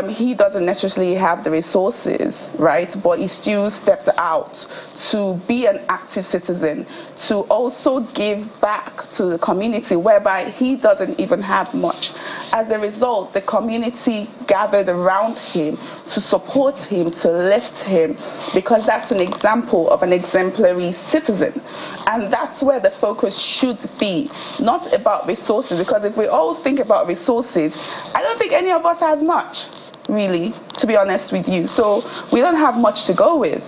He doesn't necessarily have the resources, right? But he still stepped out to be an active citizen, to also give back to the community, whereby he doesn't even have much. As a result, the community gathered around him to support him, to lift him, because that's an example of an exemplary citizen. And that's where the focus should be, not about resources, because if we all think about resources, I don't think any of us has much, really, to be honest with you. So we don't have much to go with.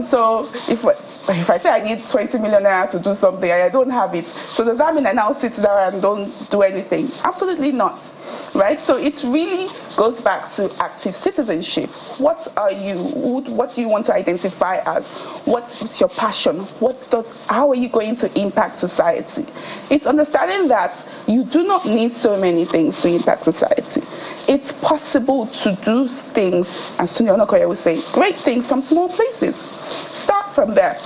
So if I say I need 20 million naira to do something, I don't have it. So does that mean I now sit down and don't do anything? Absolutely not, right? So it really goes back to active citizenship. What are you? What do you want to identify as? What's your passion? How are you going to impact society? It's understanding that you do not need so many things to impact society. It's possible to do things, as Sunil Onakoya would say, great things from small places. Start from there.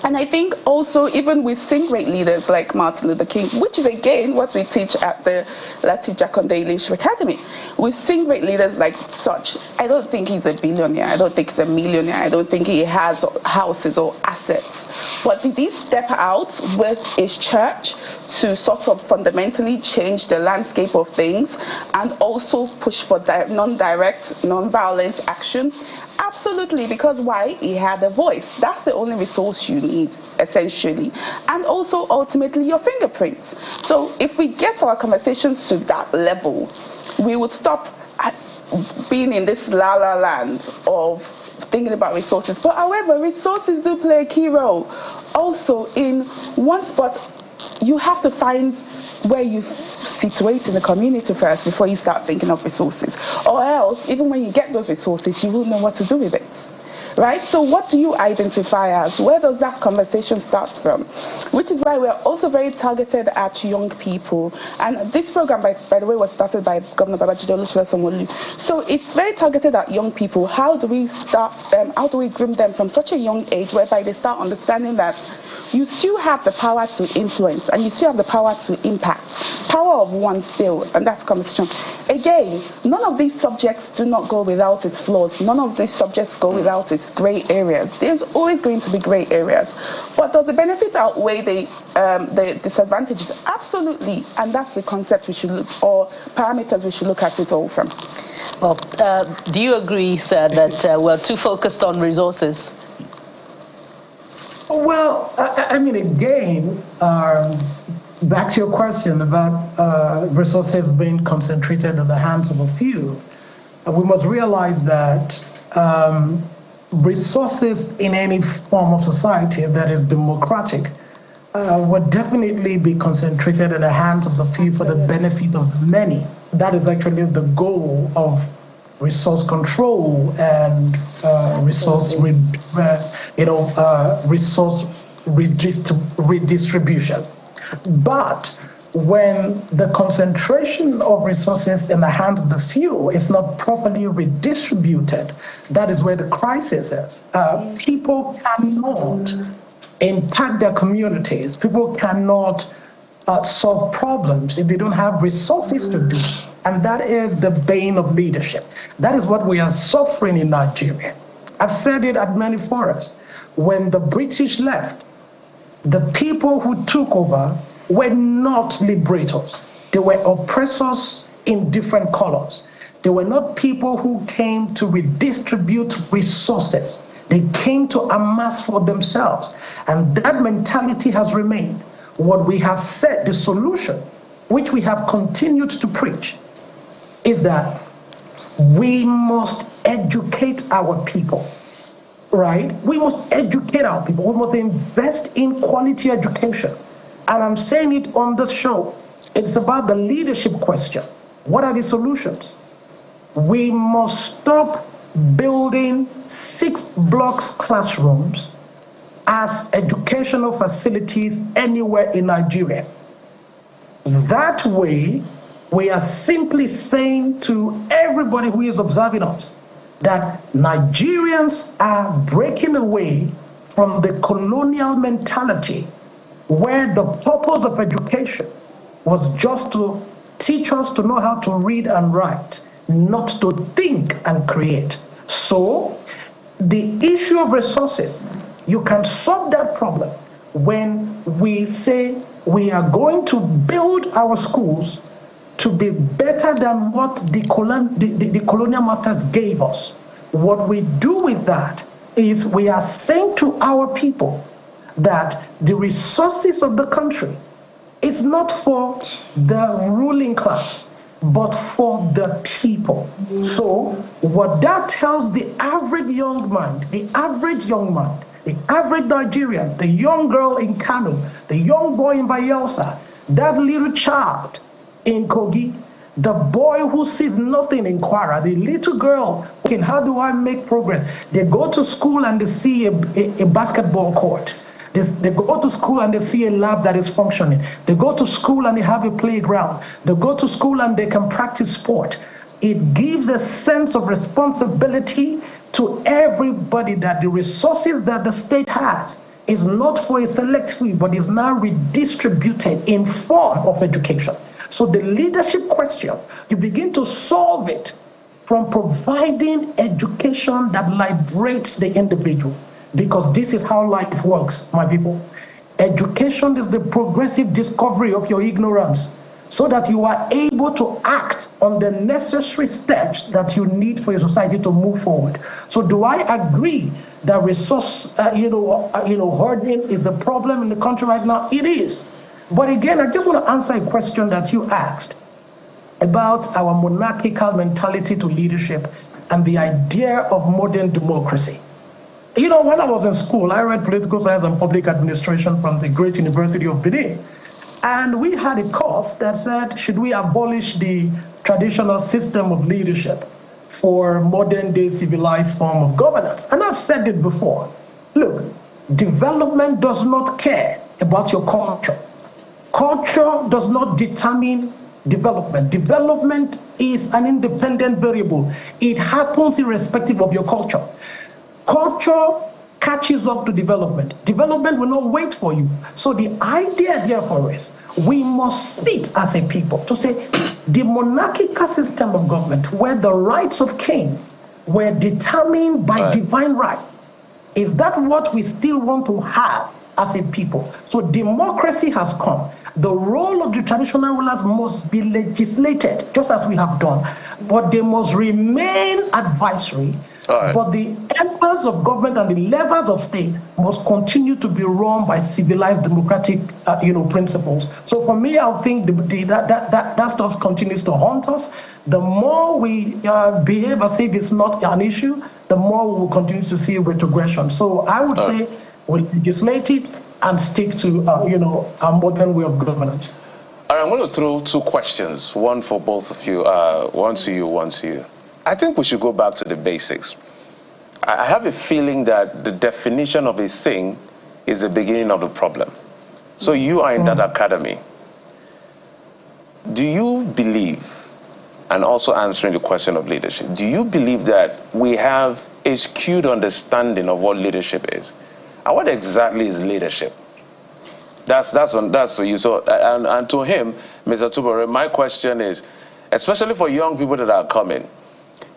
And I think also, even we've seen great leaders like Martin Luther King, which is again what we teach at the Latif Jakonde Leadership Academy. We've seen great leaders like such. I don't think he's a billionaire. I don't think he's a millionaire. I don't think he has houses or assets. But did he step out with his church to sort of fundamentally change the landscape of things and also push for non-direct, non-violence actions? Absolutely, because why? He had a voice. That's the only resource you need, essentially. And also, ultimately, your fingerprints. So if we get our conversations to that level, we would stop being in this la-la land of thinking about resources. But however, resources do play a key role. Also, in one spot, you have to find where you situate in the community first before you start thinking of resources. Or else, even when you get those resources, you won't know what to do with it. Right? So what do you identify as? Where does that conversation start from? Which is why we're also very targeted at young people. And this program, by the way, was started by Governor Babajide Olusegun. So it's very targeted at young people. How do we groom them from such a young age, whereby they start understanding that you still have the power to influence and you still have the power to impact. Power of one still, and that's conversation. Again, none of these subjects do not go without its flaws. None of these subjects go without its gray areas. There's always going to be gray areas. But does the benefit outweigh the disadvantages? Absolutely. And that's the concept we should look, or parameters we should look at it all from. Well, do you agree, sir, that we're too focused on resources? Well, I mean, again, back to your question about resources being concentrated in the hands of a few, we must realize that resources in any form of society that is democratic would definitely be concentrated in the hands of the few for the benefit of the many. That is actually the goal of resource control and resource redistribution. But when the concentration of resources in the hands of the few is not properly redistributed, that is where the crisis is. People cannot impact their communities. People cannot solve problems if they don't have resources to do so. And that is the bane of leadership. That is what we are suffering in Nigeria. I've said it at many forums. When the British left, the people who took over were not liberators. They were oppressors in different colors. They were not people who came to redistribute resources. They came to amass for themselves. And that mentality has remained. What we have said, the solution, which we have continued to preach, is that we must educate our people, right? We must educate our people. We must invest in quality education. And I'm saying it on the show. It's about the leadership question. What are the solutions? We must stop building 6 blocks classrooms as educational facilities anywhere in Nigeria. That way, we are simply saying to everybody who is observing us that Nigerians are breaking away from the colonial mentality where the purpose of education was just to teach us to know how to read and write, not to think and create. So the issue of resources, you can solve that problem when we say we are going to build our schools to be better than what the colonial masters gave us. What we do with that is we are saying to our people that the resources of the country is not for the ruling class, but for the people. So what that tells the average young man, the average Nigerian, the young girl in Kano, the young boy in Bayelsa, that little child in Kogi, the boy who sees nothing in Kwara, the little girl, how do I make progress? They go to school and they see a basketball court. They go to school and they see a lab that is functioning. They go to school and they have a playground. They go to school and they can practice sport. It gives a sense of responsibility to everybody that the resources that the state has is not for a select few, but is now redistributed in form of education. So the leadership question, you begin to solve it from providing education that liberates the individual. Because this is how life works, my people. Education is the progressive discovery of your ignorance so that you are able to act on the necessary steps that you need for your society to move forward. So do I agree that resource hoarding is a problem in the country right now? It is. But again, I just want to answer a question that you asked about our monarchical mentality to leadership and the idea of modern democracy. You know, when I was in school, I read political science and public administration from the great University of Benin. And we had a course that said, should we abolish the traditional system of leadership for modern day civilized form of governance? And I've said it before. Look, development does not care about your culture. Culture does not determine development. Development is an independent variable. It happens irrespective of your culture. Culture catches up to development. Development will not wait for you. So the idea therefore is we must sit as a people to say the monarchical system of government where the rights of king were determined by divine right, is that what we still want to have as a people? So democracy has come. The role of the traditional rulers must be legislated, just as we have done, but they must remain advisory. But the empires of government and the levers of state must continue to be run by civilized democratic, principles. So for me, I think that stuff continues to haunt us. The more we behave as if it's not an issue, the more we will continue to see retrogression. So I would say we'll legislate it and stick to, a modern way of governance. All right, I'm going to throw two questions, one for both of you, one to you, one to you. I think we should go back to the basics. I have a feeling that the definition of a thing is the beginning of the problem. So you are in that academy. Do you believe, and also answering the question of leadership, do you believe that we have a skewed understanding of what leadership is? And what exactly is leadership? That's for you. So, and to him, Mr. Tubore, my question is, especially for young people that are coming,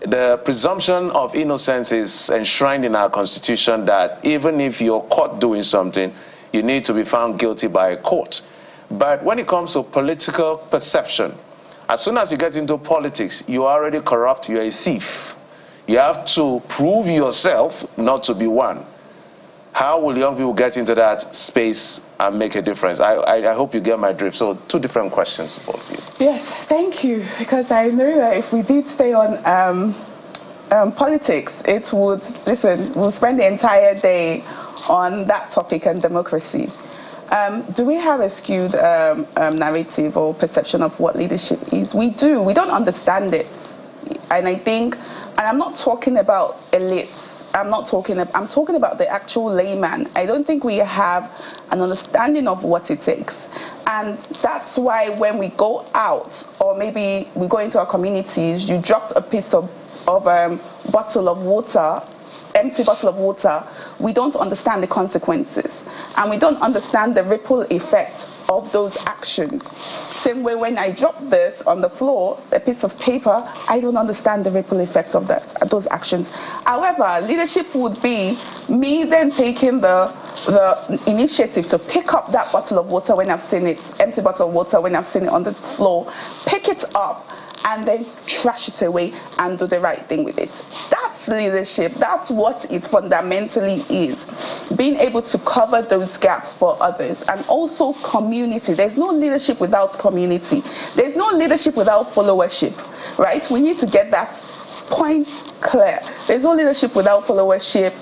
the presumption of innocence is enshrined in our constitution that even if you're caught doing something, you need to be found guilty by a court. But when it comes to political perception, as soon as you get into politics, you are already corrupt, you're a thief. You have to prove yourself not to be one. How will young people get into that space and make a difference? I hope you get my drift. So two different questions for both of you. Yes, thank you. Because I know that if we did stay on politics, it would, we'll spend the entire day on that topic and democracy. Do we have a skewed narrative or perception of what leadership is? We do. We don't understand it. And I think, and I'm not talking about elites, I'm talking about the actual layman. I don't think we have an understanding of what it takes. And that's why when we go out, or maybe we go into our communities, you dropped a piece of bottle of water, empty bottle of water, we don't understand the consequences, and we don't understand the ripple effect of those actions. Same way when I drop this on the floor, a piece of paper, I don't understand the ripple effect of those actions. However, leadership would be me then taking the initiative to pick up that bottle of water when I've seen it, empty bottle of water when I've seen it on the floor, pick it up, and then trash it away and do the right thing with it. That's leadership. That's what it fundamentally is. Being able to cover those gaps for others, and also community. There's no leadership without community. There's no leadership without followership, right? We need to get that point clear. There's no leadership without followership.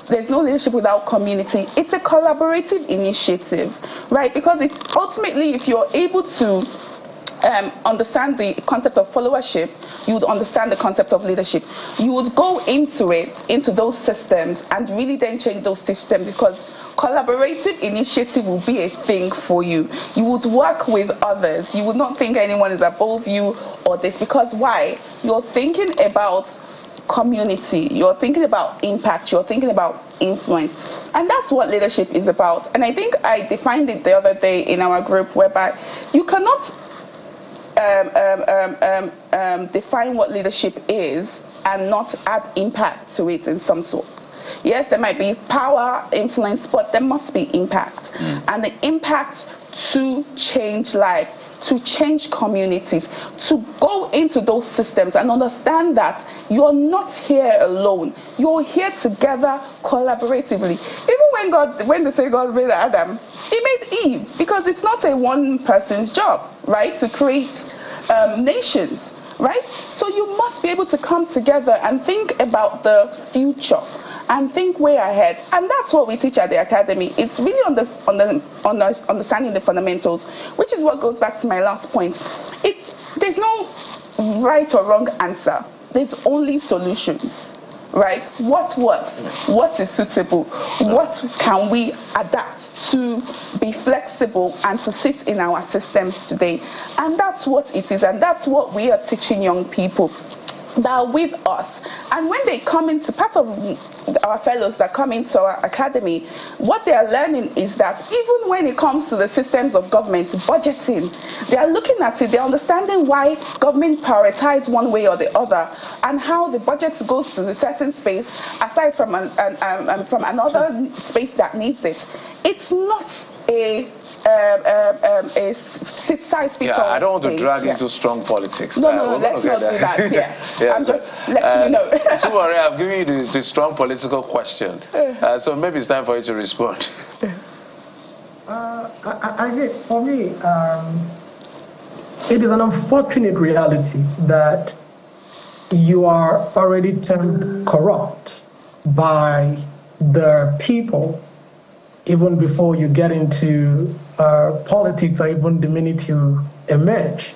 There's no leadership without community. It's a collaborative initiative, right? Because it's ultimately, if you're able to understand the concept of followership, you would understand the concept of leadership. You would go into those systems, and really then change those systems, because collaborative initiative will be a thing for you. You would work with others. You would not think anyone is above you or this, because why? You're thinking about community, you're thinking about impact, you're thinking about influence, and that's what leadership is about. And I think I defined it the other day in our group, whereby you cannot define what leadership is and not add impact to it in some sorts. Yes, there might be power, influence, but there must be impact. And the impact to change lives, to change communities, to go into those systems and understand that you're not here alone. You're here together collaboratively. Even when they say God made Adam, he made Eve, because it's not a one person's job, right, to create nations, right? So you must be able to come together and think about the future and think way ahead. And that's what we teach at the academy. It's really understanding the fundamentals, which is what goes back to my last point. There's no right or wrong answer. There's only solutions, right? What works? What is suitable? What can we adapt to be flexible and to sit in our systems today? And that's what it is. And that's what we are teaching young people that are with us. And when they come into, part of our fellows that come into our academy, what they are learning is that even when it comes to the systems of government, budgeting, they are looking at it, they're understanding why government prioritizes one way or the other, and how the budget goes to a certain space aside from another space that needs it. It's not a size-fits-all. Yeah, I don't want to drag you into strong politics. No, let's not do that. Yeah. I'm just letting you know. Don't worry, I've given you the strong political question. So maybe it's time for you to respond. For me, it is an unfortunate reality that you are already termed corrupt by the people even before you get into politics, or even the minute you emerge.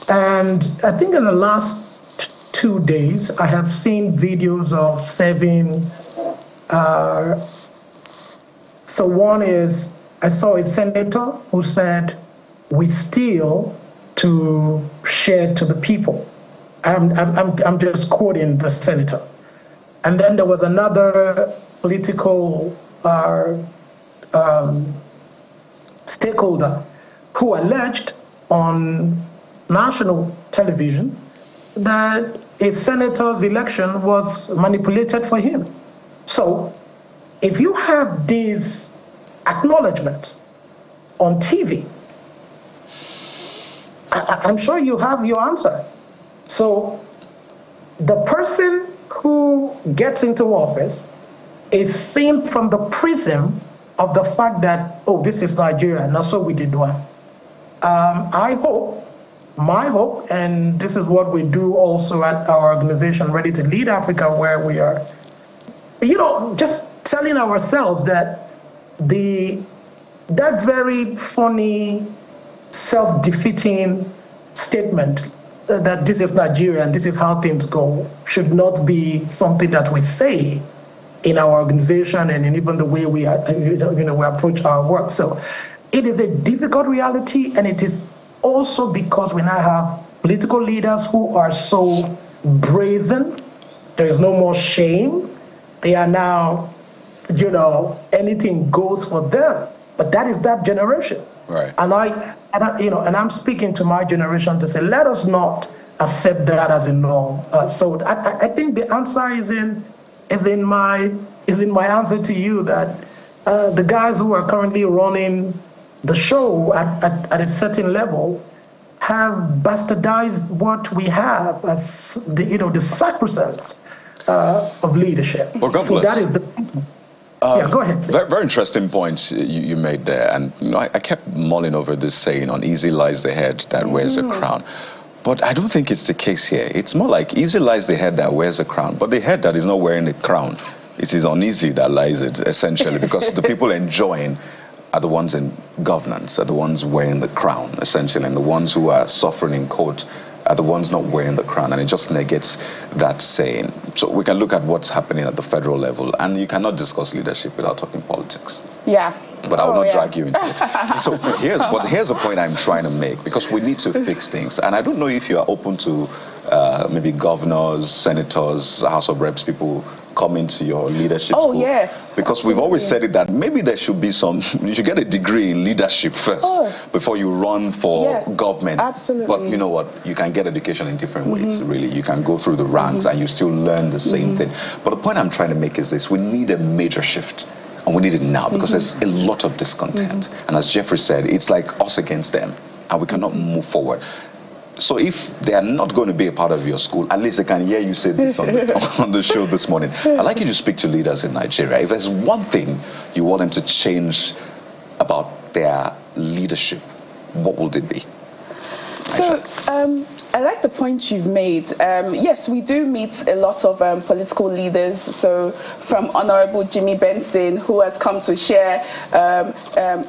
And I think in the last 2 days, I have seen videos of serving. So one is, I saw a senator who said, "We steal to share to the people." I'm just quoting the senator. And then there was another political stakeholder who alleged on national television that a senator's election was manipulated for him. So if you have these acknowledgements on TV, I'm sure you have your answer. So the person who gets into office is seen from the prism of the fact that, oh, this is Nigeria, and that's what we did one. My hope, and this is what we do also at our organization, Ready to Lead Africa, where we are, just telling ourselves that that very funny, self-defeating statement, that this is Nigeria and this is how things go should not be something that we say in our organization and in even the way we approach our work. So it is a difficult reality, and it is also because we now have political leaders who are so brazen. There is no more shame. They are now, anything goes for them. But that is that generation. Right. And I'm speaking to my generation to say, let us not accept that as a norm. So I think the answer is in my answer to you, that the guys who are currently running the show at a certain level have bastardized what we have as the sacrosanct of leadership. Well, God so bless. that is the. Yeah, go ahead. Very, very interesting points you made there, and I kept mulling over this saying, "On easy lies the head that wears a crown." But I don't think it's the case here. It's more like easy lies the head that wears a crown, but the head that is not wearing the crown, it is uneasy that lies it, essentially, because the people enjoying are the ones in governance, are the ones wearing the crown, essentially, and the ones who are suffering in court are the ones not wearing the crown, and it just negates that saying. So we can look at what's happening at the federal level, and you cannot discuss leadership without talking politics. Yeah. But I will not drag you into it. So here's a point I'm trying to make, because we need to fix things. And I don't know if you are open to maybe governors, senators, House of Reps, people come into your leadership school. Yes. Because absolutely. we've always said it that maybe there should be you should get a degree in leadership first before you run for government. Absolutely. But you know what? You can get education in different ways, really. You can go through the ranks and you still learn the same thing. But the point I'm trying to make is this: we need a major shift. And we need it now, because there's a lot of discontent. And as Jeffrey said, it's like us against them, and we cannot move forward. So if they are not going to be a part of your school, at least they can hear you say this on the show this morning. I'd like you to speak to leaders in Nigeria. If there's one thing you want them to change about their leadership, what would it be? So I like the point you've made. Yes, we do meet a lot of political leaders. So from Honorable Jimmy Benson, who has come to share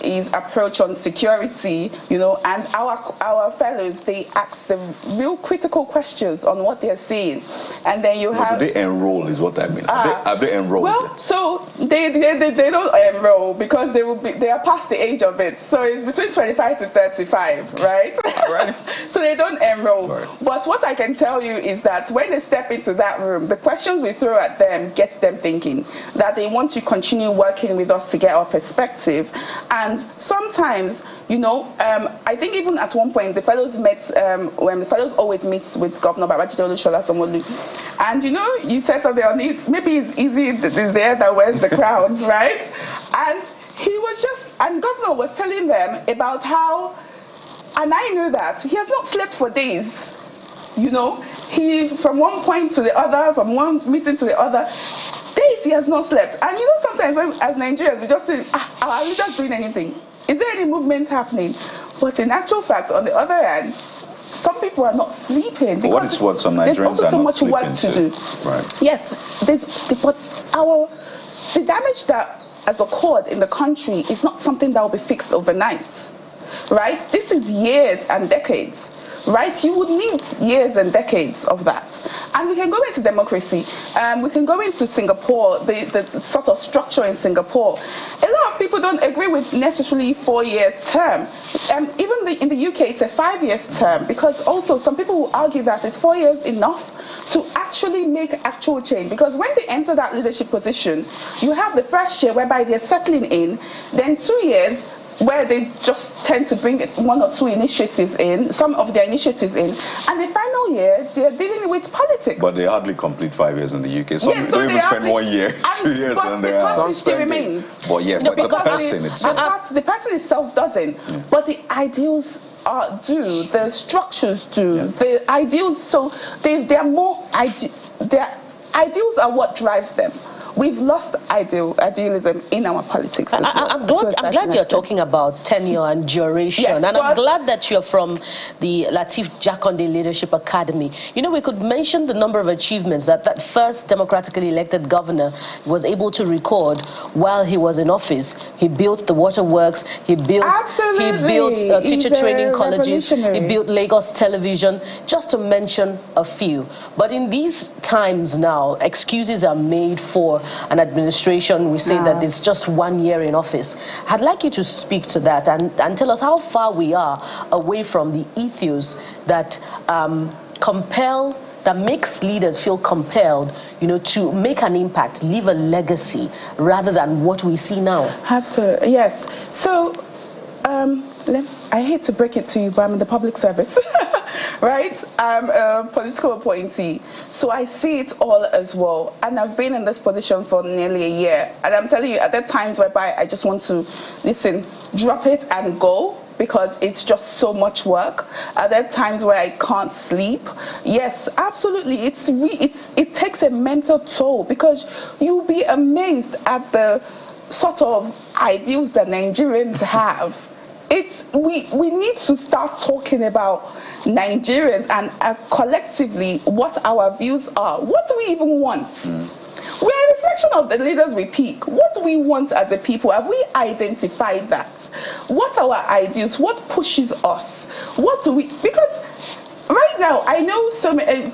his approach on security, and our fellows, they ask the real critical questions on what they're seeing. And then you have... Do they enroll is what I mean. Have they enrolled Well, yet? so they don't enroll because they are past the age of it. So it's between 25 to 35, right? Right. So they don't enroll. Right. But what I can tell you is that when they step into that room, the questions we throw at them gets them thinking, that they want to continue working with us to get our perspective. And sometimes, I think even at one point, the fellows met, when the fellows always meets with Governor Babajide Olusola Sanwo-Olu. And you said something on it, maybe it's easy, it's there that wears the crown, right? And and Governor was telling them about how, and I know that he has not slept for days. He, from one point to the other, from one meeting to the other, days he has not slept. And sometimes as Nigerians, we just say, are we just doing anything? Is there any movement happening? But in actual fact, on the other hand, some people are not sleeping. But what is what some Nigerians there's also are so not much sleeping work to do. Right. Yes, but the damage that has occurred in the country is not something that will be fixed overnight. Right? This is years and decades. Right? You would need years and decades of that. And we can go into democracy. We can go into Singapore, the sort of structure in Singapore. A lot of people don't agree with necessarily 4 years term. Even in the UK, it's a 5 years term, because also some people will argue that it's 4 years enough to actually make actual change. Because when they enter that leadership position, you have the first year whereby they're settling in, then 2 years where they just tend to bring one or two initiatives in, some of their initiatives in, and the final year, they're dealing with politics. But they hardly complete 5 years in the UK. Some yes, don't even spend 1 year, 2 years, but and the they are. party still remains. But but the person itself. The person itself doesn't, but the ideals do, the structures do, the ideals, so their ideals are what drives them. we've lost idealism in our politics as well. I'm glad you're talking about tenure and duration. Yes, and I'm glad that you're from the Lateef Jakonde Leadership Academy. You know, we could mention the number of achievements that first democratically elected governor was able to record while he was in office. He built the waterworks, he built teacher training colleges, he built Lagos Television, just to mention a few. But in these times now, excuses are made for an administration. We say that it's just 1 year in office. I'd like you to speak to that and tell us how far we are away from the ethos that that makes leaders feel compelled, you know, to make an impact, leave a legacy, rather than what we see now. Absolutely, yes. So, I hate to break it to you, but I'm in the public service, right? I'm a political appointee, so I see it all as well. And I've been in this position for nearly a year. And I'm telling you, at there are times whereby I just want to, listen, drop it and go, because it's just so much work. Are there times where I can't sleep? Yes, absolutely. It takes a mental toll, because you'll be amazed at the sort of ideals that Nigerians have. We need to start talking about Nigerians and collectively what our views are. What do we even want? We're a reflection of the leaders we pick. What do we want as a people? Have we identified that? What are our ideals? What pushes us? What do we... Because right now, I know so many...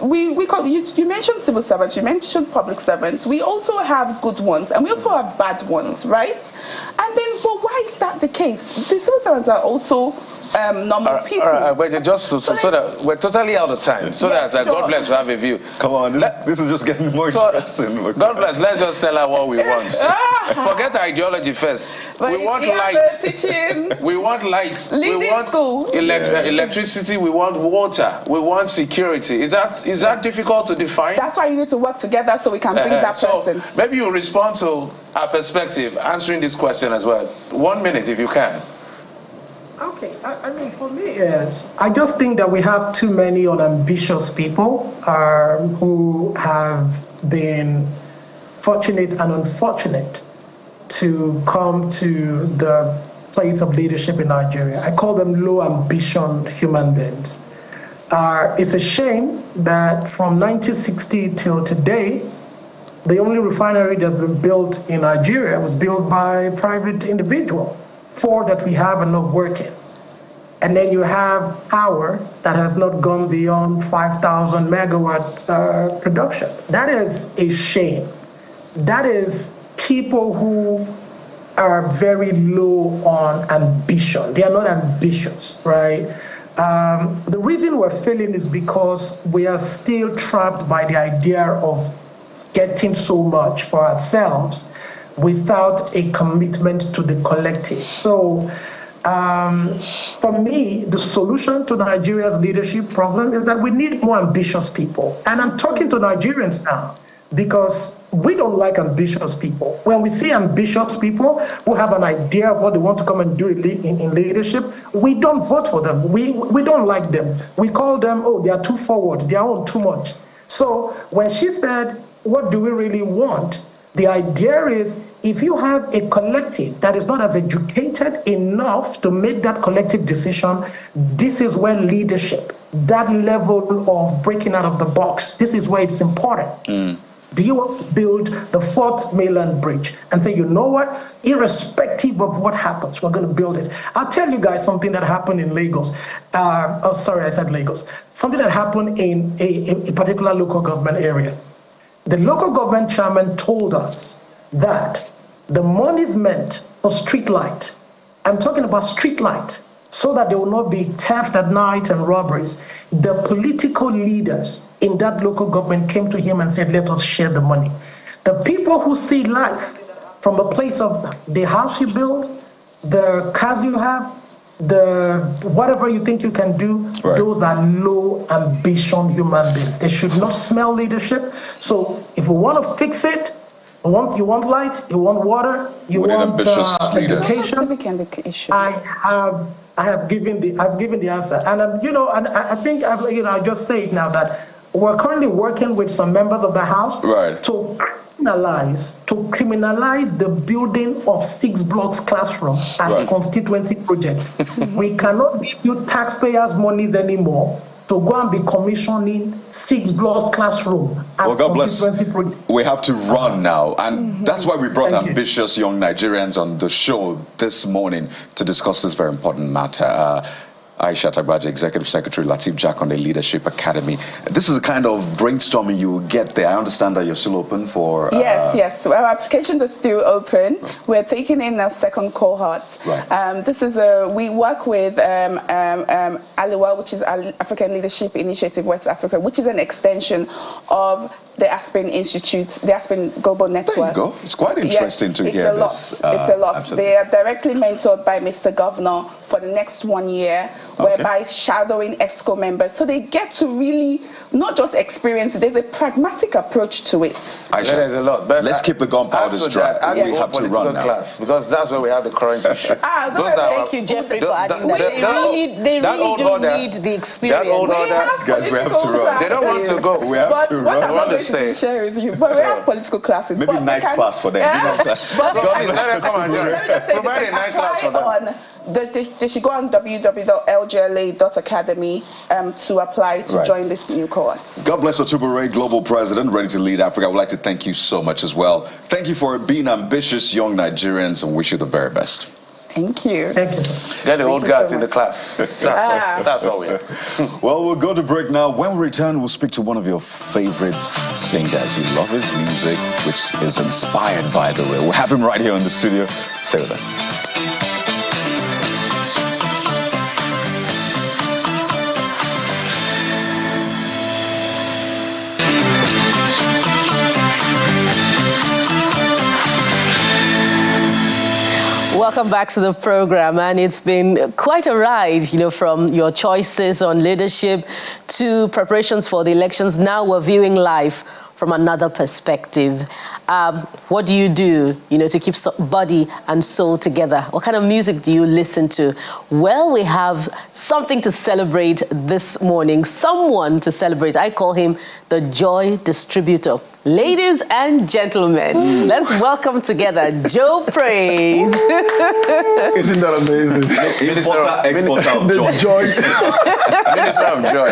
You mentioned civil servants, you mentioned public servants. We also have good ones, and we also have bad ones, right? And then, but why is that the case? The civil servants are also normal people. All right, but just so that we're totally out of time, so that God bless, we have a view. Come on, this is just getting more interesting. God bless, let's just tell her what we want. Forget ideology first. But we want light. Teaching, we want light. We want school. Electricity. We want water. We want security. Is that difficult to define? That's why you need to work together so we can bring that person. Maybe you respond to our perspective, answering this question as well. 1 minute, if you can. Okay, I mean, for me, I just think that we have too many unambitious people who have been fortunate and unfortunate to come to the place of leadership in Nigeria. I call them low ambition human beings. It's a shame that from 1960 till today, the only refinery that's been built in Nigeria was built by a private individual. 4 that we have are not working. And then you have power that has not gone beyond 5,000 megawatt production. That is a shame. That is people who are very low on ambition. They are not ambitious, right? The reason we're failing is because we are still trapped by the idea of getting so much for ourselves without a commitment to the collective. So for me, the solution to Nigeria's leadership problem is that we need more ambitious people. And I'm talking to Nigerians now because we don't like ambitious people. When we see ambitious people who have an idea of what they want to come and do in leadership, we don't vote for them. We don't like them. We call them, oh, they are too forward, they are on too much. So when she said, what do we really want? The idea is, if you have a collective that is not as educated enough to make that collective decision, this is where leadership, that level of breaking out of the box, this is where it's important. Do you want to build the 4th mainland bridge and say, you know what, irrespective of what happens, we're going to build it? I'll tell you guys something that happened in Lagos. Oh, sorry, I said Lagos. Something that happened in a particular local government area. The local government chairman told us that the money is meant for street light. I'm talking about street light, so that there will not be theft at night and robberies. The political leaders in that local government came to him and said, let us share the money. The people who see life from a place of the house you build, the cars you have, the whatever you think you can do, right. Those are low ambition human beings. They should not smell leadership. So if we want to fix it, you want light, you want water, you want education. I have given the answer, and I think I just say it now that we're currently working with some members of the House to criminalize the building of 6 blocks classroom as a constituency project. We cannot give you taxpayers' monies anymore to go and be commissioning 6 blocks classroom as constituency project. We have to run now, and that's why we brought ambitious young Nigerians on the show this morning to discuss this very important matter. Aisha Tagbaji, Executive Secretary, Lateef Jakande Leadership Academy. This is a kind of brainstorming you will get there. I understand that you're still open for... Yes. So our applications are still open. We're taking in our second cohort. Right. This is we work with ALIWA, which is African Leadership Initiative West Africa, which is an extension of the Aspen Institute, the Aspen Global Network. There you go. It's quite interesting to hear this. It's a lot. Absolutely. They are directly mentored by Mr. Governor for the next 1 year, whereby shadowing EXCO members. So they get to really not just experience it, there's a pragmatic approach to it. Aisha, there's a lot. But let's keep the gunpowders dry. We have to run now. Class, because that's where we have the current issue. Thank you, Jeffrey, for adding that. They really do need the experience. That old order, guys, we have to run. They don't want to go. We have to run. I'm going to share with you, but we have political classes. Maybe night class for them. Provide a night class for them. They should go on www.ljla.academy to apply to join this new cohort. God bless Otubere, Global President, ready to lead Africa. I would like to thank you so much as well. Thank you for being ambitious young Nigerians, and wish you the very best. Thank you. Thank you. Get the old guys in the class. That's all we have. Well, we'll go to break now. When we return, we'll speak to one of your favorite singers. You love his music, which is inspired, by the way. We'll have him right here in the studio. Stay with us. Welcome back to the program, and it's been quite a ride, from your choices on leadership to preparations for the elections. Now we're viewing life from another perspective. What do you do, to keep body and soul together? What kind of music do you listen to? Well, we have something to celebrate this morning, someone to celebrate. I call him the joy distributor. Ladies and gentlemen, let's welcome together Joe Praize. Isn't that amazing? Exporter of joy. Minister of joy.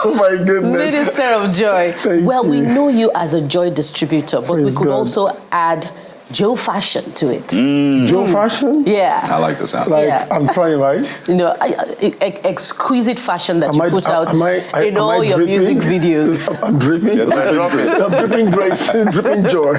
Oh my goodness. Minister of joy. We know you as a joy distributor, but we could also add Joe Fashion to it. Joe Fashion? Yeah. I like the sound. I'm trying, right? Exquisite fashion that you put out in all your music videos. I'm dripping. I'm dripping grace, dripping joy.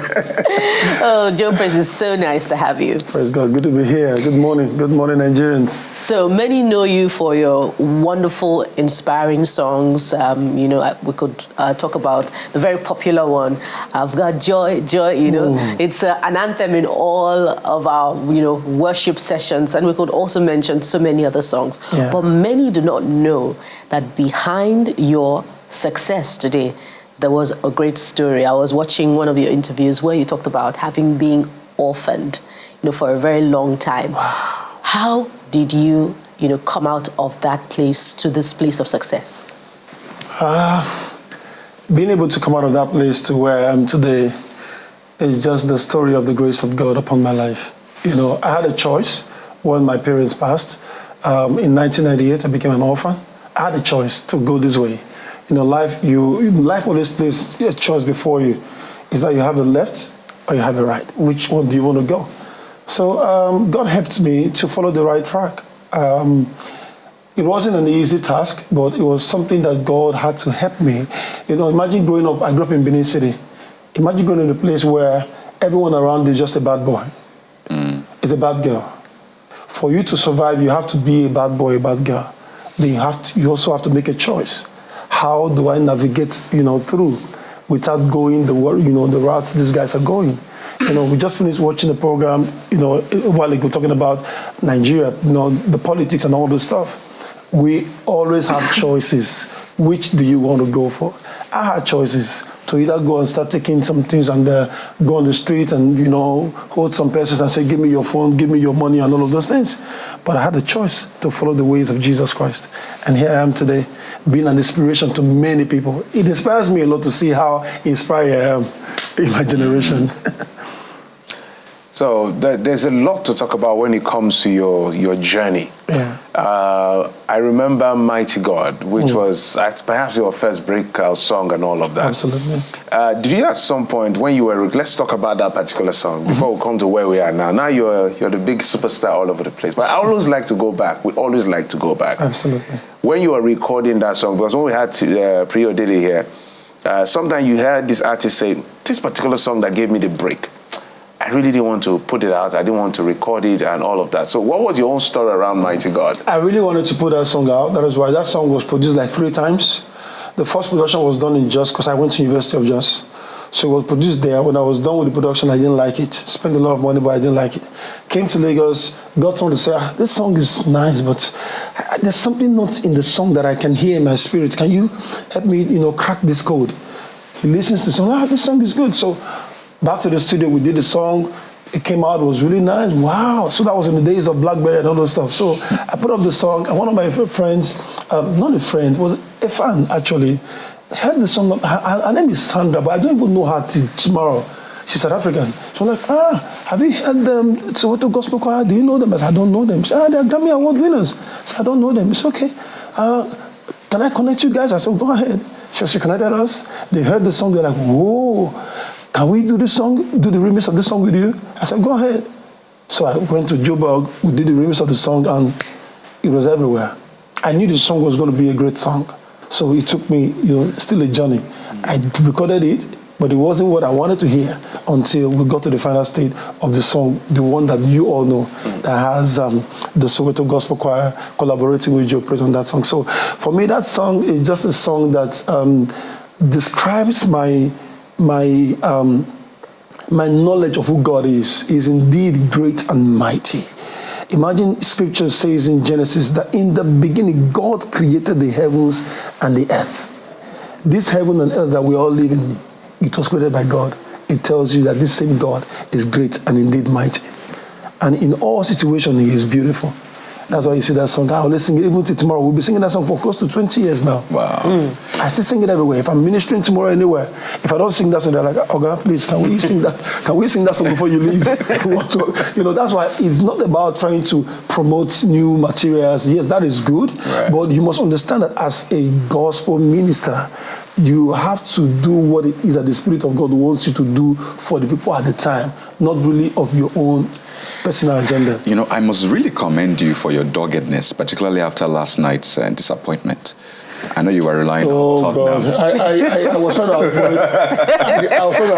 Oh, Joe Praize, it's so nice to have you. Praise God. Good to be here. Good morning, Nigerians. So many know you for your wonderful, inspiring songs. We could talk about the very popular one. I've got joy. It's an anthem in all of our, worship sessions, and we could also mention so many other songs. Yeah. But many do not know that behind your success today, there was a great story. I was watching one of your interviews where you talked about having been orphaned, for a very long time. Wow. How did you, come out of that place to this place of success? Being able to come out of that place to where I am today, it's just the story of the grace of God upon my life. I had a choice when my parents passed. In 1998, I became an orphan. I had a choice to go this way. Life always places a choice before you. Is that you have a left or you have a right? Which one do you want to go? So God helped me to follow the right track. It wasn't an easy task, but it was something that God had to help me. Imagine growing up, I grew up in Benin City. Imagine going in a place where everyone around you is just a bad boy. It's a bad girl. For you to survive, you have to be a bad boy, a bad girl. Then you also have to make a choice. How do I navigate, through without going the route these guys are going? We just finished watching a program, a while ago, talking about Nigeria, the politics and all this stuff. We always have choices. Which do you want to go for? I had choices to either go and start taking some things and go on the street and, hold some persons and say, give me your phone, give me your money and all of those things. But I had a choice to follow the ways of Jesus Christ. And here I am today, being an inspiration to many people. It inspires me a lot to see how inspired I am in my generation. So there's a lot to talk about when it comes to your journey. Yeah. I remember Mighty God, which was perhaps your first breakout song and all of that. Absolutely. Did you at some point when you were, let's talk about that particular song before we come to where we are now. Now you're the big superstar all over the place. But I always like to go back. We always like to go back. Absolutely. When you were recording that song, because when we had Praize here, sometimes you heard this artist say, this particular song that gave me the break, I really didn't want to put it out. I didn't want to record it and all of that. So what was your own story around Mighty God? I really wanted to put that song out. That is why that song was produced like 3 times. The first production was done in Jos because I went to University of Jos. So it was produced there. When I was done with the production, I didn't like it. Spent a lot of money, but I didn't like it. Came to Lagos, got someone to say, this song is nice, but there's something not in the song that I can hear in my spirit. Can you help me, crack this code? He listens to the song, this song is good. So back to the studio, we did the song. It came out, it was really nice. Wow. So that was in the days of BlackBerry and all those stuff. So I put up the song, and one of my friends, not a friend, was a fan actually, heard the song. Her name is Sandra, but I don't even know her till tomorrow. She's South African. So I'm like, have you heard them? Soweto Gospel Choir? Do you know them? I said, I don't know them. She said, they're Grammy Award winners. I said, I don't know them. It's okay. Can I connect you guys? I said, go ahead. She connected us. They heard the song. They're like, whoa. Can we do this song, do the remix of this song with you? I said, go ahead. So I went to Joburg, we did the remix of the song, and it was everywhere. I knew the song was going to be a great song. So it took me, still a journey. I recorded it, but it wasn't what I wanted to hear until we got to the final state of the song, the one that you all know, that has the Soweto Gospel Choir collaborating with Joe Praize on that song. So for me, that song is just a song that describes my knowledge of who God is indeed great and mighty. Imagine scripture says in Genesis that in the beginning God created the heavens and the earth. This heaven and earth that we all live in, it was created by God. It tells you that this same God is great and indeed mighty. And in all situations, he is beautiful. That's why you see that song. I always sing it even till tomorrow. We'll be singing that song for close to 20 years now. Wow. I still sing it everywhere. If I'm ministering tomorrow anywhere, if I don't sing that song, they're like, oh God, please, can we sing that? Can we sing that song before you leave? That's why it's not about trying to promote new materials. Yes, that is good. Right. But you must understand that as a gospel minister, you have to do what it is that the Spirit of God wants you to do for the people at the time, not really of your own personal agenda. I must really commend you for your doggedness, particularly after last night's disappointment. I know you were relying on Tottenham. God. I was trying to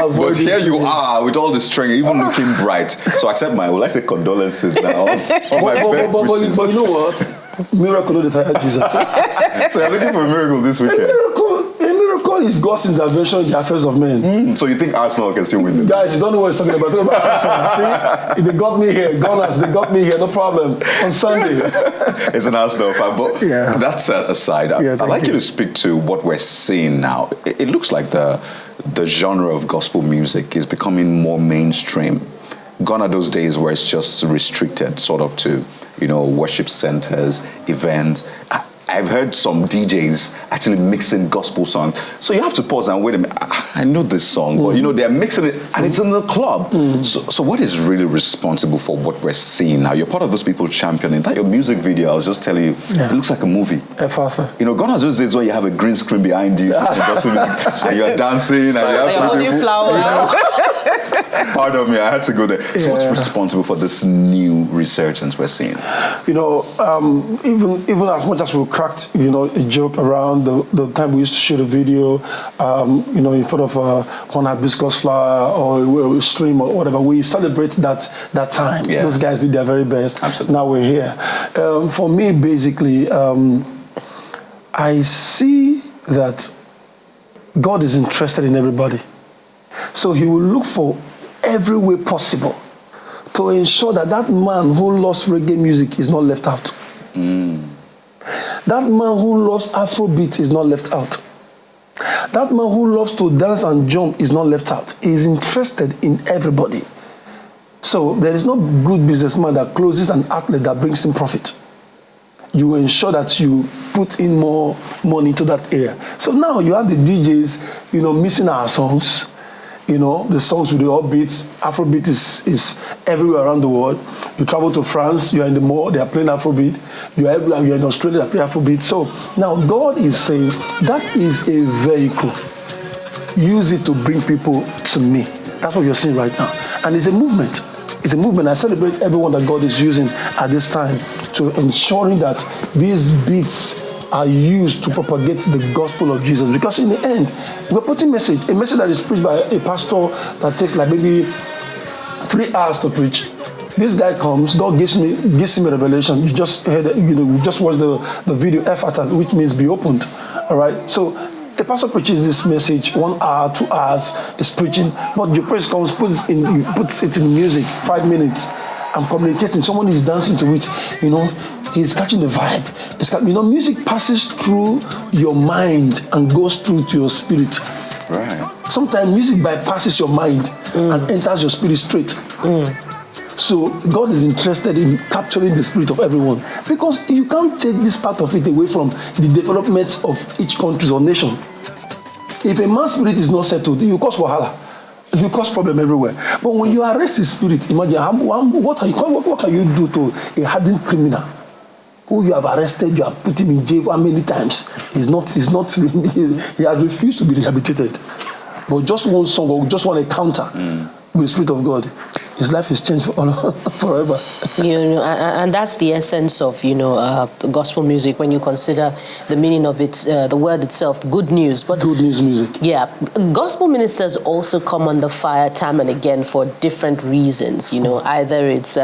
avoid But here you are with all the strength, even looking bright. So accept my, condolences now. But you know what? Miracle of the tired Jesus. So you're looking for a miracle this weekend? A miracle is God's intervention in the affairs of men. So you think Arsenal can still win? Guys, you don't know what he's talking about. Talk about Arsenal. See, they got me here. Gunners, they got me here. No problem. On Sunday. It's an Arsenal fan, but that's aside. I'd like you to speak to what we're seeing now. It looks like the genre of gospel music is becoming more mainstream. Gone are those days where it's just restricted sort of to, worship centers, events. I've heard some DJs actually mixing gospel songs. So you have to pause and wait a minute. I know this song, but they're mixing it and it's in the club. So what is really responsible for what we're seeing now? You're part of those people championing. That your music video, I was just telling you, it looks like a movie. Gone are those days where you have a green screen behind you, gospel music, and you're dancing and you have holding flower. Pardon me, I had to go there. So what's responsible for this new resurgence we're seeing? Even as much as we cracked, a joke around the time we used to shoot a video, in front of one hibiscus flower or a stream or whatever, we celebrate that time. Yeah. Those guys did their very best. Absolutely. Now we're here. For me, basically, I see that God is interested in everybody. So he will look for every way possible to ensure that man who loves reggae music is not left out. That man who loves Afrobeat is not left out. That man who loves to dance and jump is not left out. He is interested in everybody. So there is no good businessman that closes an outlet that brings him profit. You ensure that you put in more money into that area. So now you have the DJs, mixing our songs. The songs with the upbeats. Afrobeat is everywhere around the world. You travel to France, you are in the mall, they are playing Afrobeat. You are everywhere, you are in Australia, they are playing Afrobeat. So now God is saying that is a vehicle. Use it to bring people to me. That's what you're seeing right now. And it's a movement. It's a movement. I celebrate everyone that God is using at this time to ensuring that these beats are used to propagate the gospel of Jesus. Because in the end, we're putting a message that is preached by a pastor that takes like maybe 3 hours to preach. This guy comes, God gives him a revelation. You just heard, we just watched the video Ephata, which means be opened. All right. So the pastor preaches this message 1 hour, 2 hours, is preaching, but your praise comes, puts it in music, 5 minutes. I'm communicating. Someone is dancing to it. He's catching the vibe. Music passes through your mind and goes through to your spirit. Right. Sometimes music bypasses your mind and enters your spirit straight. So God is interested in capturing the spirit of everyone, because you can't take this part of it away from the development of each country or nation. If a man's spirit is not settled, you cause wahala. You cause problem everywhere. But when you arrest his spirit, imagine what can you do to a hardened criminal who you have arrested, you have put him in jail how many times? He has refused to be rehabilitated. But just one song or just one encounter with the Spirit of God, his life is changed forever. And that's the essence of gospel music when you consider the meaning of it, the word itself, good news. But good news music. Yeah, gospel ministers also come under fire time and again for different reasons. Either it's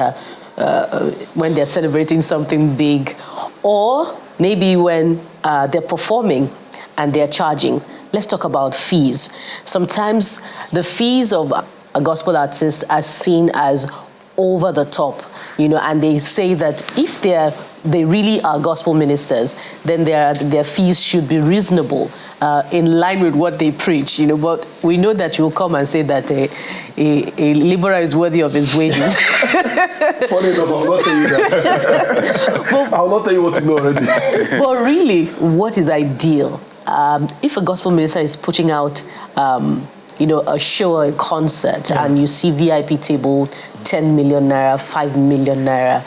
when they're celebrating something big, or maybe when they're performing and they're charging. Let's talk about fees. Sometimes the fees of a gospel artist are seen as over the top, and they say that if they really are gospel ministers, then their fees should be reasonable, in line with what they preach, But we know that you'll come and say that a laborer is worthy of his wages. Funny enough, I'll not tell you that. I'll not tell you what to know already. But really, what is ideal? If a gospel minister is putting out a show or a concert, and you see VIP table, 10 million naira, 5 million naira,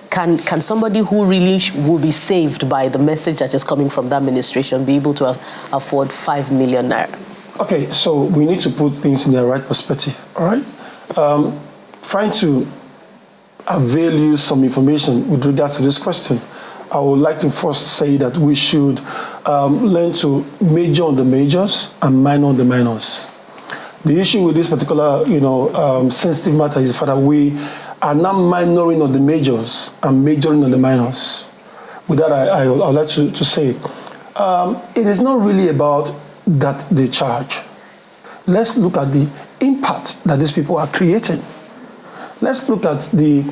can somebody who really will be saved by the message that is coming from that administration be able to afford 5 million naira? Okay, so we need to put things in the right perspective, all right? Trying to avail you some information with regards to this question, I would like to first say that we should learn to major on the majors and minor on the minors. The issue with this particular, sensitive matter is that we are now minoring on the majors and majoring on the minors. With that, I would like to say, it is not really about that they charge. Let's look at the impact that these people are creating. Let's look at the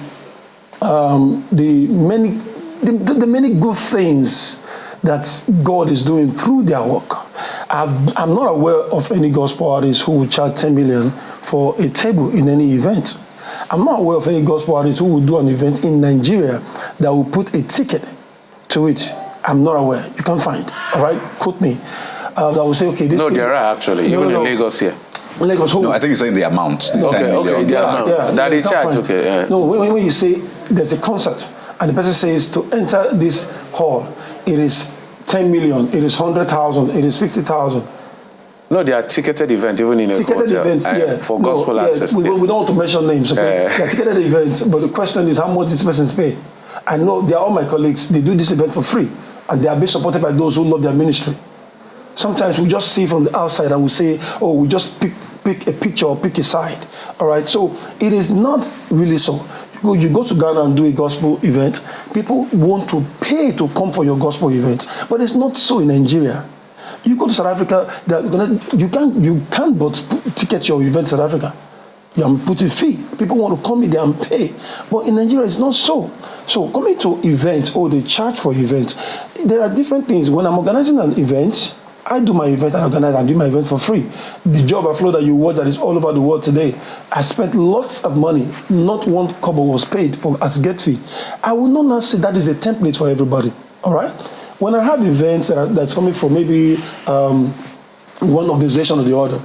many good things that God is doing through their work. I'm not aware of any gospel artist who would charge 10 million for a table in any event. I'm not aware of any gospel artist who would do an event in Nigeria that will put a ticket to it. I'm not aware. You can find. All right? Quote me. I will say, okay, this. No, there are actually. Even in Lagos here. Lagos, who? No, I think it's saying the amount. The 10 million. Okay, the amount. That they charge, okay. Yeah. No, when you say there's a concert and the person says to enter this hall, it is 10 million, it is 100,000, it is 50,000. No, they are ticketed events, even in a ticketed hotel. Events, yeah. For gospel access. We don't want to mention names, okay? They are ticketed events, but the question is how much these persons pay. I know they are all my colleagues, they do this event for free, and they are being supported by those who love their ministry. Sometimes we just see from the outside and we say, oh, we just pick a picture or pick a side. All right, so it is not really so. You go to Ghana and do a gospel event, people want to pay to come for your gospel event, but it's not so in Nigeria. You go to South Africa, you can't but ticket your event in South Africa. You put a fee. People want to come in there and pay. But in Nigeria, it's not so. So coming to events, they charge for events. There are different things. When I'm organizing an event, I do my event and organize and do my event for free. The job of flow that you watch that is all over the world today, I spent lots of money. Not one kobo was paid for as gate fee. I will not now say that is a template for everybody. All right? When I have events that's coming from maybe one organization or the other,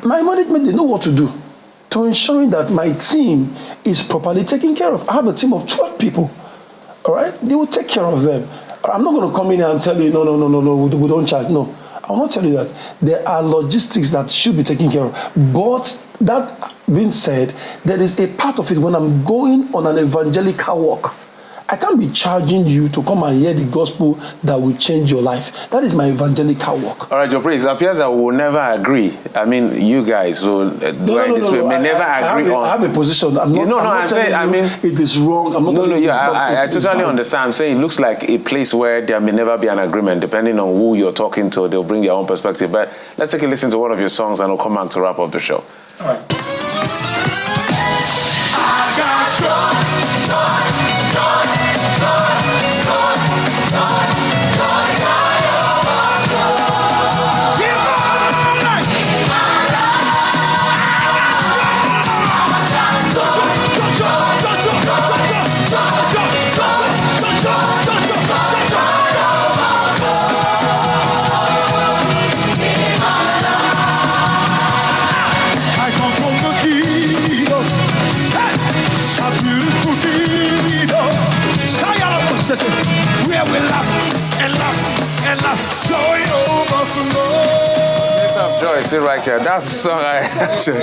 my management, they know what to do to ensuring that my team is properly taken care of. I have a team of 12 people, all right? They will take care of them. I'm not going to come in here and tell you, no, we don't charge. No, I will not tell you that. There are logistics that should be taken care of. But that being said, there is a part of it when I'm going on an evangelical walk. I can't be charging you to come and hear the gospel that will change your life. That is my evangelical work. All right, Joe Praize, it appears that we will never agree. I mean, you guys who may never agree on. I have a position. I'm saying, it is wrong. I totally understand. I'm saying it looks like a place where there may never be an agreement, depending on who you're talking to. They'll bring their own perspective. But let's take a listen to one of your songs, and we'll come back to wrap up the show. All right. Where we laugh and laugh and laugh, joy overflow. Joy is still right here. That's the song I actually.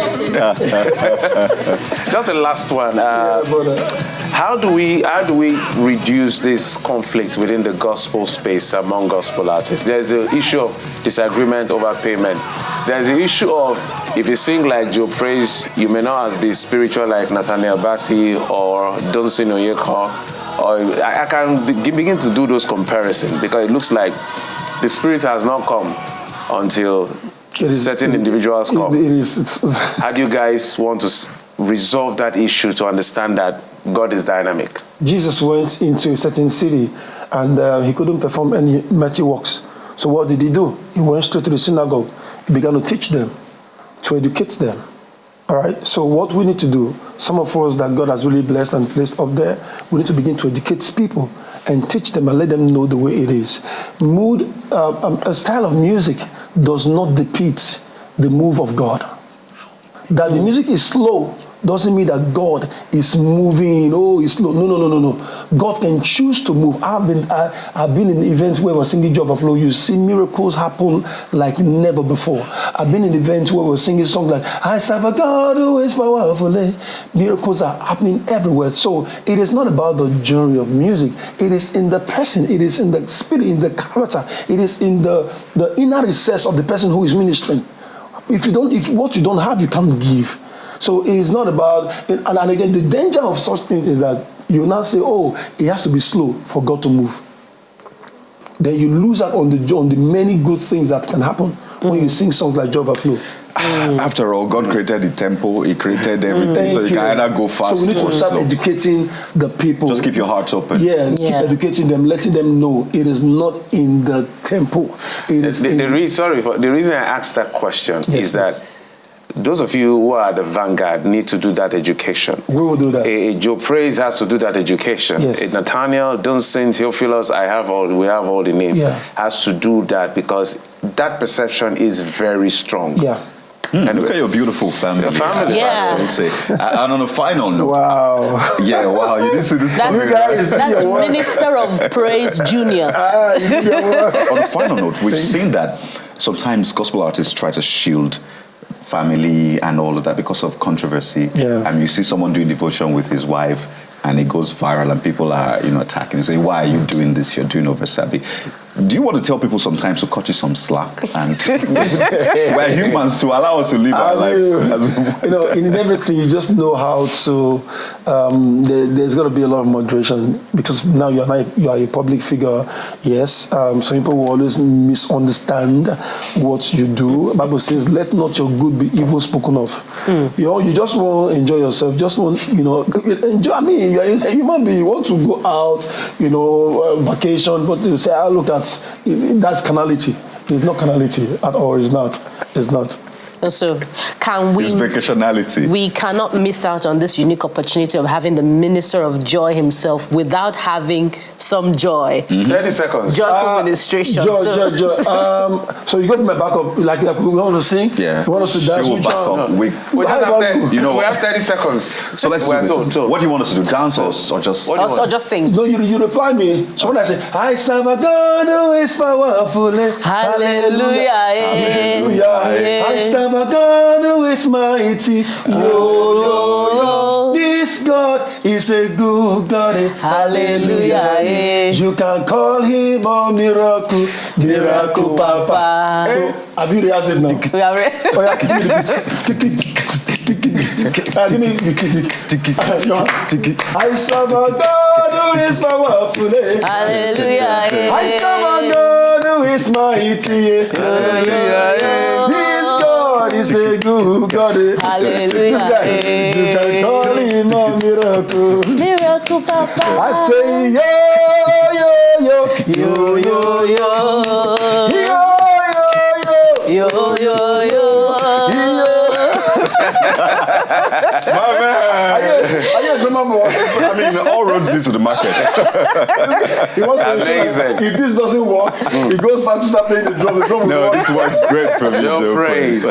Just the last one. How do we reduce this conflict within the gospel space among gospel artists? There's the issue of disagreement over payment. There's the issue of if you sing like Joe Praize, you may not be spiritual like Nathaniel Bassey or Dunsin Oyeko. Or I can begin to do those comparisons because it looks like the Spirit has not come until certain individuals come. How do you guys want to resolve that issue to understand that God is dynamic? Jesus went into a certain city and he couldn't perform any mighty works. So what did he do? He went straight to the synagogue. He began to teach them, to educate them. All right, so what we need to do, some of us that God has really blessed and placed up there, we need to begin to educate people and teach them and let them know the way it is. A style of music does not depict the move of God. That the music is slow doesn't mean that God is moving. It's slow. No. God can choose to move. I've been in events where we're singing Joy Overflow. You see miracles happen like never before. I've been in events where we're singing songs like I serve a God who is powerful. Miracles are happening everywhere. So it is not about the genre of music. It is in the person. It is in the spirit, in the character. It is in the inner recess of the person who is ministering. If what you don't have, you can't give. So it is not about, and again, the danger of such things is that you now say, it has to be slow for God to move. Then you lose out on the many good things that can happen when you sing songs like Joy Overflow. After all, God created the temple, He created everything, so you can either go fast. So we need to start educating the people. Just keep your hearts open. Keep educating them, letting them know it is not in the temple. It is the reason I asked that question is that those of you who are the vanguard need to do that education. We will do that. A Joe Praize has to do that education. Yes. A Nathaniel, Dunsin, Theophilus, we have all the names, has to do that because that perception is very strong. Yeah. And look at your beautiful family. Your family. Yeah. And on a final note. Wow. Yeah, wow. You didn't see this. That's the Minister of Praise Junior. On a final note, we've seen that sometimes gospel artists try to shield family and all of that because of controversy. And you see someone doing devotion with his wife and it goes viral and people are attacking and say, why are you doing this? You're doing over Sabi. do you want to tell people sometimes to cut you some slack? And we're humans to allow us to live our life. You know, in everything, you just know how to. There's got to be a lot of moderation because now you are a public figure. Yes, some people will always misunderstand what you do. The Bible says, "Let not your good be evil spoken of." You know, you just want to enjoy yourself. Just want, enjoy. I mean, you're a human being. You want to go out, vacation, but you say, look at that's carnality. It's not carnality at all. It's not. So can we? It's vacationality. We cannot miss out on this unique opportunity of having the Minister of Joy himself without having some joy. 30 seconds. Joyful ministration. Joy. So you got my backup, like we want to sing. Yeah. You want us to dance? She will back up. We have 30 seconds. So let's do this. What do you want us to do? Dance or just? Also just sing. No, you reply me. So when I say, I serve a God who is powerful. Hallelujah. Hallelujah. I serve a God who is mighty. Yo. This God is a good God. Hallelujah. You can call him a miracle Papa. So have you rehearsed it now? We are ready. Oh yeah, give me the I serve a God who is powerful. Hallelujah. I serve a God who is mighty. Hallelujah. This God is a good God. Hallelujah. You can call him a miracle Papa. I say yo. My man. Are you a drummer boy? I mean, all roads lead to the market. He wants to Amazing. if this doesn't work, he goes back to start playing the drum. The drum will No, work. this works great for me. Joe Praize.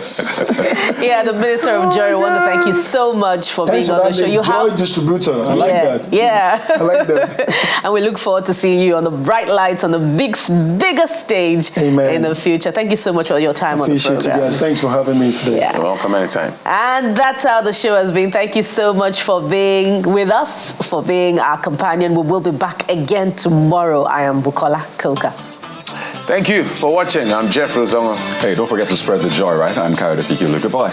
Yeah, the Minister of Joy, I want to thank you so much for Thanks being for on the show. You Joy distributor. I like that. Yeah. I like that. And we look forward to seeing you on the bright lights on the bigger stage in the future. Thank you so much for your time on the program. Appreciate you guys. Thanks for having me today. Yeah. You're welcome anytime. And that's how the show has been. Thank you so much for being with us, for being our companion. We will be back again tomorrow. I am Bukola Koka. Thank you for watching. I'm Jeffrey Zongo. Hey, don't forget to spread the joy, right? I'm Kayode Fikulu. Goodbye.